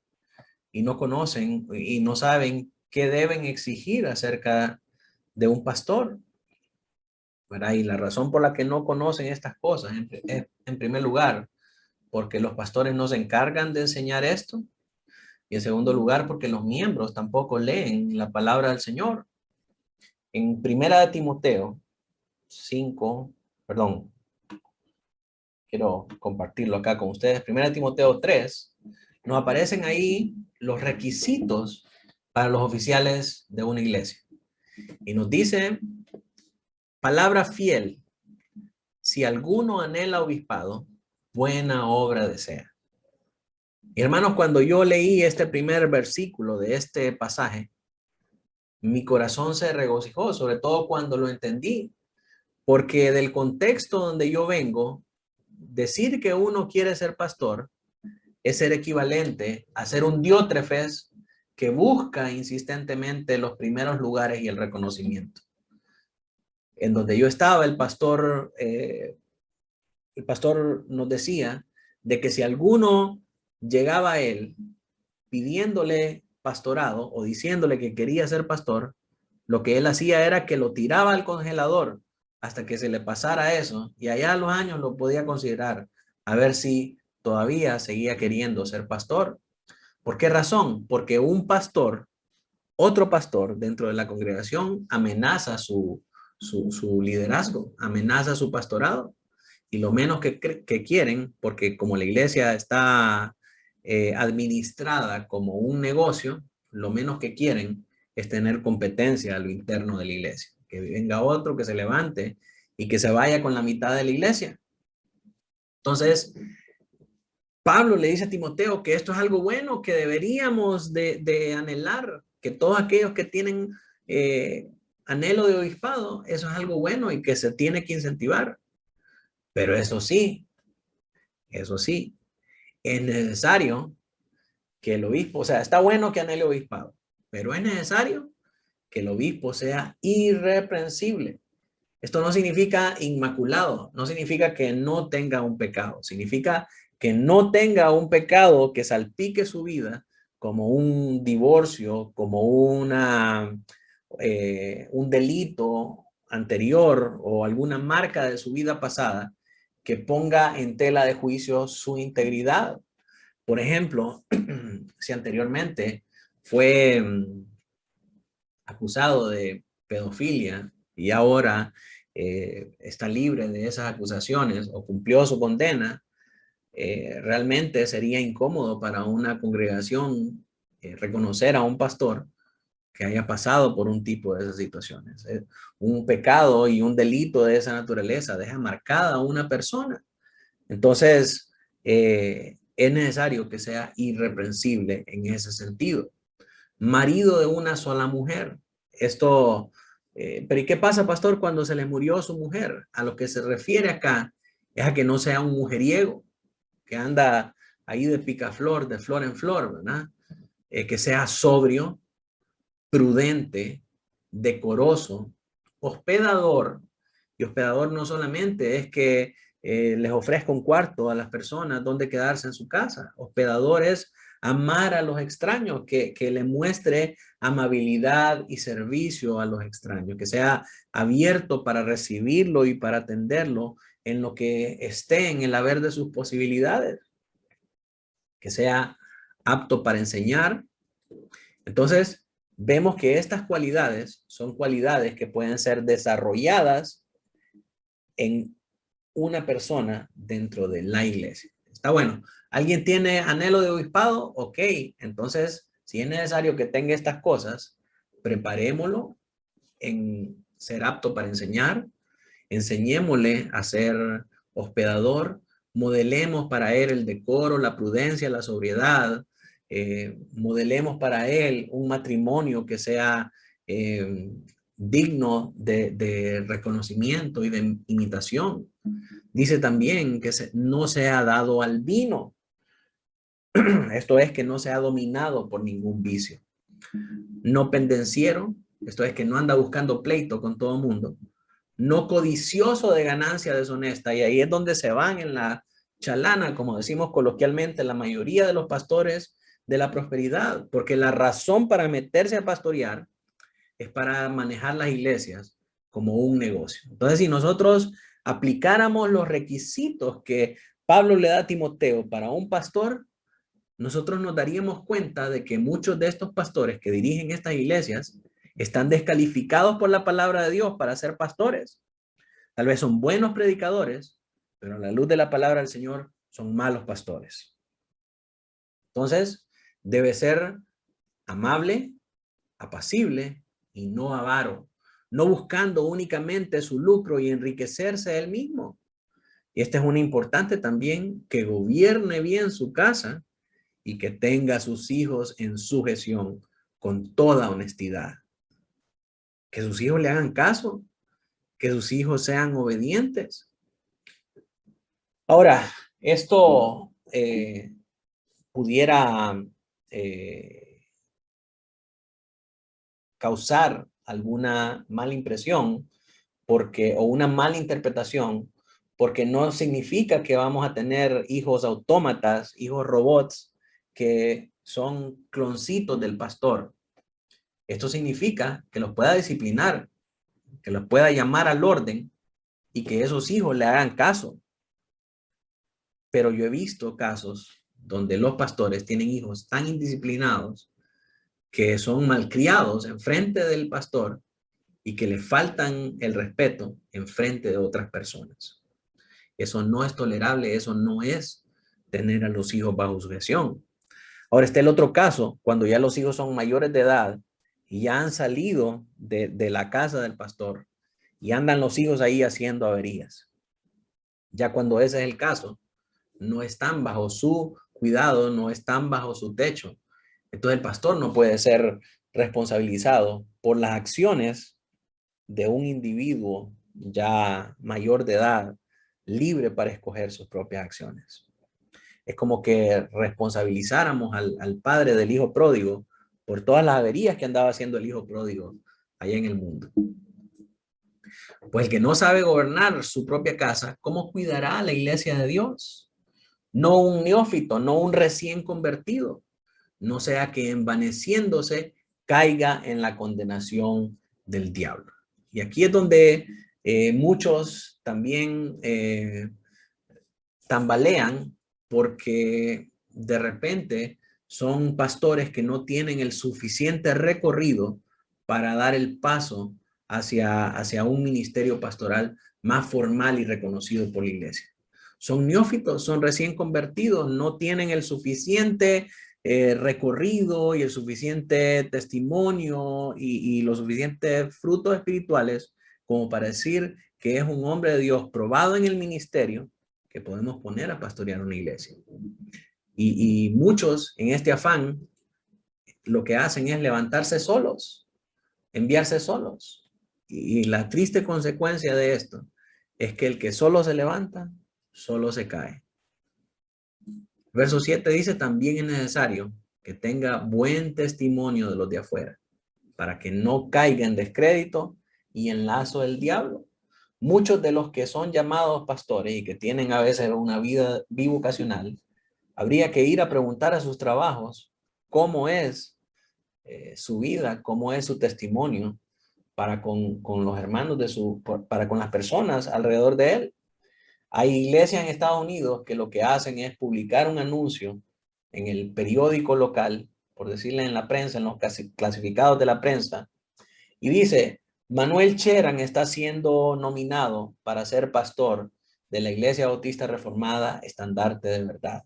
y no conocen y no saben qué deben exigir acerca de un pastor, ¿verdad? Y la razón por la que no conocen estas cosas es, en primer lugar, porque los pastores no se encargan de enseñar esto, y en segundo lugar, porque los miembros tampoco leen la palabra del Señor. En Primera de Timoteo 5, perdón, quiero compartirlo acá con ustedes. Primera de Timoteo 3, nos aparecen ahí los requisitos para los oficiales de una iglesia. Y nos dice, palabra fiel, si alguno anhela obispado, buena obra desea. Y hermanos, cuando yo leí este primer versículo de este pasaje, mi corazón se regocijó, sobre todo cuando lo entendí, porque del contexto donde yo vengo, decir que uno quiere ser pastor es ser equivalente a ser un diótrefes que busca insistentemente los primeros lugares y el reconocimiento. En donde yo estaba, el pastor nos decía de que si alguno llegaba a él pidiéndole pastorado o diciéndole que quería ser pastor, lo que él hacía era que lo tiraba al congelador hasta que se le pasara eso, y allá a los años lo podía considerar a ver si todavía seguía queriendo ser pastor. ¿Por qué razón? Porque un pastor, otro pastor dentro de la congregación, amenaza su liderazgo, amenaza su pastorado, y lo menos que quieren, porque como la iglesia está administrada como un negocio, lo menos que quieren es tener competencia a lo interno de la iglesia. Que venga otro que se levante y que se vaya con la mitad de la iglesia. Entonces, Pablo le dice a Timoteo que esto es algo bueno, que deberíamos de anhelar, que todos aquellos que tienen anhelo de obispado, eso es algo bueno y que se tiene que incentivar. Pero eso sí, es necesario que el obispo, o sea, está bueno que anhele obispado, pero es necesario que el obispo sea irreprensible. Esto no significa inmaculado, no significa que no tenga un pecado, significa que no tenga un pecado que salpique su vida, como un divorcio, como un delito anterior o alguna marca de su vida pasada que ponga en tela de juicio su integridad. Por ejemplo, si anteriormente fue acusado de pedofilia y ahora está libre de esas acusaciones o cumplió su condena, realmente sería incómodo para una congregación reconocer a un pastor que haya pasado por un tipo de esas situaciones. Un pecado y un delito de esa naturaleza deja marcada a una persona. Entonces, es necesario que sea irreprensible en ese sentido. Marido de una sola mujer. Esto, pero ¿y qué pasa, pastor, cuando se le murió su mujer? A lo que se refiere acá es a que no sea un mujeriego, que anda ahí de picaflor, de flor en flor, ¿verdad? Que sea sobrio, prudente, decoroso, hospedador. Y hospedador no solamente es que les ofrezca un cuarto a las personas donde quedarse en su casa. Hospedador es amar a los extraños, que le muestre amabilidad y servicio a los extraños, que sea abierto para recibirlo y para atenderlo en lo que esté en el haber de sus posibilidades, que sea apto para enseñar. Entonces, vemos que estas cualidades son cualidades que pueden ser desarrolladas en una persona dentro de la iglesia. Está bueno. ¿Alguien tiene anhelo de obispado? Ok. Entonces, si es necesario que tenga estas cosas, preparémoslo en ser apto para enseñar, enseñémosle a ser hospedador, modelemos para él el decoro, la prudencia, la sobriedad, modelemos para él un matrimonio que sea digno de reconocimiento y de imitación. Dice también que no se ha dado al vino. Esto es que no se ha dominado por ningún vicio. No pendenciero, esto es que no anda buscando pleito con todo el mundo. No codicioso de ganancia deshonesta. Y ahí es donde se van en la chalana, como decimos coloquialmente, la mayoría de los pastores de la prosperidad, porque la razón para meterse a pastorear es para manejar las iglesias como un negocio. Entonces, si nosotros aplicáramos los requisitos que Pablo le da a Timoteo para un pastor, nosotros nos daríamos cuenta de que muchos de estos pastores que dirigen estas iglesias están descalificados por la palabra de Dios para ser pastores. Tal vez son buenos predicadores, pero a la luz de la palabra del Señor son malos pastores. Entonces, debe ser amable, apacible y no avaro, no buscando únicamente su lucro y enriquecerse él mismo. Y este es un importante también, que gobierne bien su casa y que tenga a sus hijos en sujeción con toda honestidad. Que sus hijos le hagan caso, que sus hijos sean obedientes. Ahora, esto pudiera causar alguna mala impresión o una mala interpretación, porque no significa que vamos a tener hijos autómatas, hijos robots, que son cloncitos del pastor. Esto significa que los pueda disciplinar, que los pueda llamar al orden y que esos hijos le hagan caso. Pero yo he visto casos donde los pastores tienen hijos tan indisciplinados que son malcriados en frente del pastor y que le faltan el respeto en frente de otras personas. Eso no es tolerable, eso no es tener a los hijos bajo sujeción. Ahora está el otro caso, cuando ya los hijos son mayores de edad y ya han salido de la casa del pastor y andan los hijos ahí haciendo averías. Ya cuando ese es el caso, no están bajo su cuidado, no están bajo su techo. Entonces el pastor no puede ser responsabilizado por las acciones de un individuo ya mayor de edad, libre para escoger sus propias acciones. Es como que responsabilizáramos al padre del hijo pródigo por todas las averías que andaba haciendo el hijo pródigo allá en el mundo. Pues el que no sabe gobernar su propia casa, ¿cómo cuidará a la iglesia de Dios? No un neófito, no un recién convertido, no sea que envaneciéndose caiga en la condenación del diablo. Y aquí es donde muchos también tambalean, porque de repente son pastores que no tienen el suficiente recorrido para dar el paso hacia un ministerio pastoral más formal y reconocido por la iglesia. Son neófitos, son recién convertidos, no tienen el suficiente recorrido y el suficiente testimonio y los suficientes frutos espirituales como para decir que es un hombre de Dios probado en el ministerio que podemos poner a pastorear una iglesia. Y muchos en este afán lo que hacen es levantarse solos, enviarse solos. Y la triste consecuencia de esto es que el que solo se levanta, solo se cae. Verso 7 dice, también es necesario que tenga buen testimonio de los de afuera, para que no caiga en descrédito y en lazo del diablo. Muchos de los que son llamados pastores y que tienen a veces una vida bivocacional, habría que ir a preguntar a sus trabajos cómo es su vida, cómo es su testimonio para con los hermanos para con las personas alrededor de él. Hay iglesias en Estados Unidos que lo que hacen es publicar un anuncio en el periódico local, por decirle en la prensa, en los clasificados de la prensa, y dice, Manuel Cheran está siendo nominado para ser pastor de la Iglesia Bautista Reformada Estandarte de Verdad.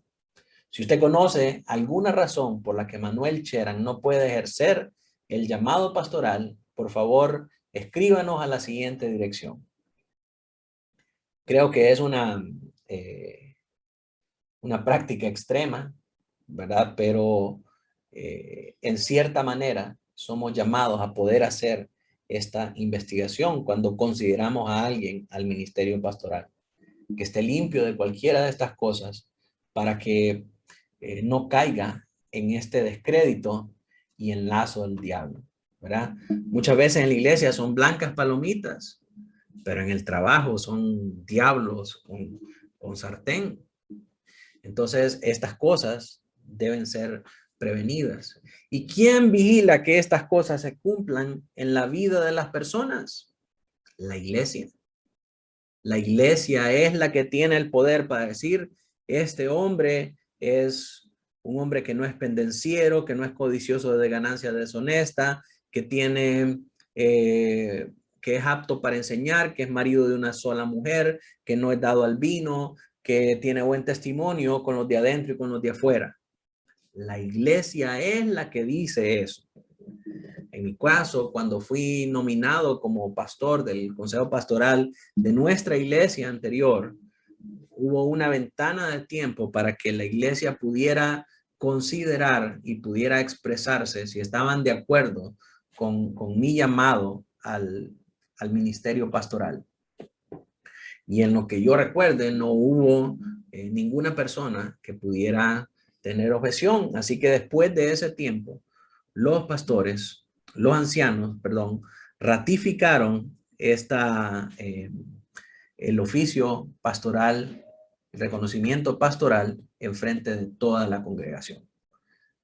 Si usted conoce alguna razón por la que Manuel Cheran no puede ejercer el llamado pastoral, por favor, escríbanos a la siguiente dirección. Creo que es una práctica extrema, ¿verdad? Pero en cierta manera somos llamados a poder hacer esta investigación cuando consideramos a alguien al ministerio pastoral, que esté limpio de cualquiera de estas cosas para que no caiga en este descrédito y en lazo del diablo, ¿verdad? Muchas veces en la iglesia son blancas palomitas, pero en el trabajo son diablos con sartén. Entonces, estas cosas deben ser prevenidas. ¿Y quién vigila que estas cosas se cumplan en la vida de las personas? La iglesia. La iglesia es la que tiene el poder para decir, este hombre es un hombre que no es pendenciero, que no es codicioso de ganancia deshonesta, que tiene, que es apto para enseñar, que es marido de una sola mujer, que no es dado al vino, que tiene buen testimonio con los de adentro y con los de afuera. La iglesia es la que dice eso. En mi caso, cuando fui nominado como pastor del consejo pastoral de nuestra iglesia anterior, hubo una ventana de tiempo para que la iglesia pudiera considerar y pudiera expresarse si estaban de acuerdo con mi llamado al ministerio pastoral. Y en lo que yo recuerde, no hubo ninguna persona que pudiera tener objeción. Así que después de ese tiempo, los pastores, los ancianos, perdón, ratificaron el oficio pastoral, el reconocimiento pastoral en frente de toda la congregación.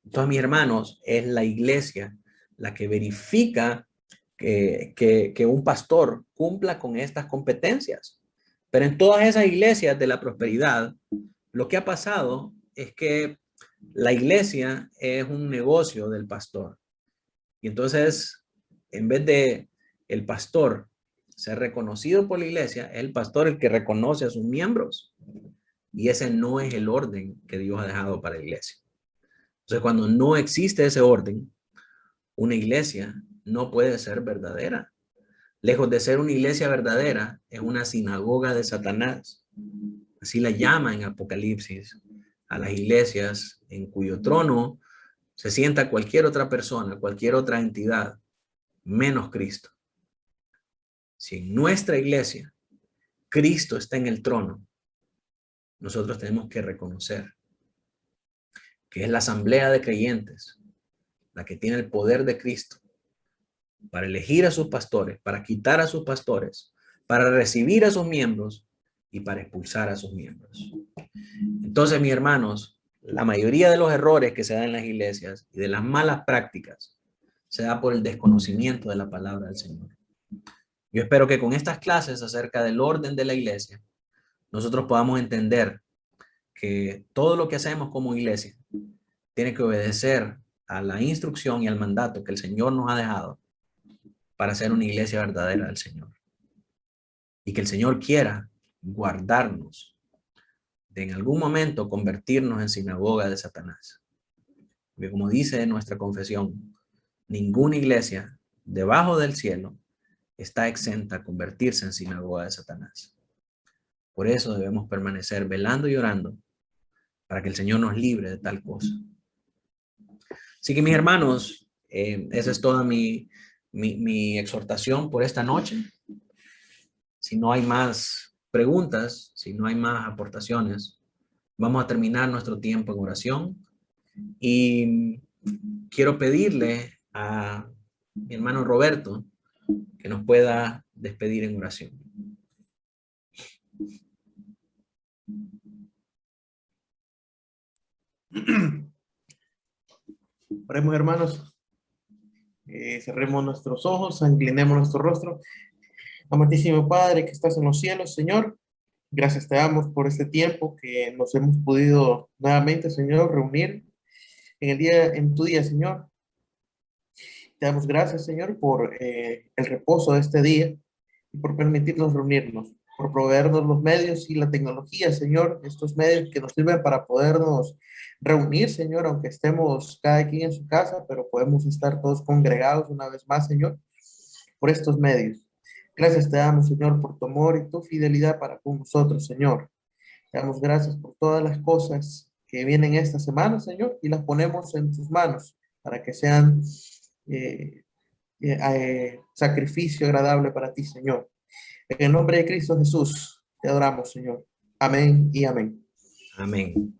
Entonces, mis hermanos, es la iglesia la que verifica que un pastor cumpla con estas competencias. Pero en todas esas iglesias de la prosperidad, lo que ha pasado es que la iglesia es un negocio del pastor. Y entonces, en vez de el pastor ser reconocido por la iglesia, es el pastor el que reconoce a sus miembros. Y ese no es el orden que Dios ha dejado para la iglesia. Entonces, cuando no existe ese orden, una iglesia no puede ser verdadera. Lejos de ser una iglesia verdadera, es una sinagoga de Satanás. Así la llama en Apocalipsis a las iglesias en cuyo trono se sienta cualquier otra persona, cualquier otra entidad, menos Cristo. Si en nuestra iglesia Cristo está en el trono, nosotros tenemos que reconocer que es la asamblea de creyentes la que tiene el poder de Cristo para elegir a sus pastores, para quitar a sus pastores, para recibir a sus miembros y para expulsar a sus miembros. Entonces, mis hermanos, la mayoría de los errores que se dan en las iglesias y de las malas prácticas se da por el desconocimiento de la palabra del Señor. Yo espero que con estas clases acerca del orden de la iglesia, nosotros podamos entender que todo lo que hacemos como iglesia tiene que obedecer a la instrucción y al mandato que el Señor nos ha dejado para ser una iglesia verdadera del Señor. Y que el Señor quiera guardarnos de en algún momento convertirnos en sinagoga de Satanás. Porque como dice nuestra confesión, ninguna iglesia debajo del cielo está exenta a convertirse en sinagoga de Satanás. Por eso debemos permanecer velando y orando para que el Señor nos libre de tal cosa. Así que mis hermanos, esa es toda mi exhortación por esta noche. Si no hay más preguntas, si no hay más aportaciones, vamos a terminar nuestro tiempo en oración. Y quiero pedirle a mi hermano Roberto que nos pueda despedir en oración. Oremos, hermanos. Cerremos nuestros ojos, inclinemos nuestro rostro. Amantísimo Padre que estás en los cielos, Señor, gracias te damos por este tiempo que nos hemos podido nuevamente, Señor, reunir en tu día, Señor. Te damos gracias, Señor, por el reposo de este día y por permitirnos reunirnos, por proveernos los medios y la tecnología, Señor, estos medios que nos sirven para podernos reunir, Señor, aunque estemos cada quien en su casa, pero podemos estar todos congregados una vez más, Señor, por estos medios. Gracias te damos, Señor, por tu amor y tu fidelidad para con nosotros, Señor. Te damos gracias por todas las cosas que vienen esta semana, Señor, y las ponemos en tus manos para que sean sacrificio agradable para ti, Señor. En el nombre de Cristo Jesús, te adoramos, Señor. Amén y amén. Amén.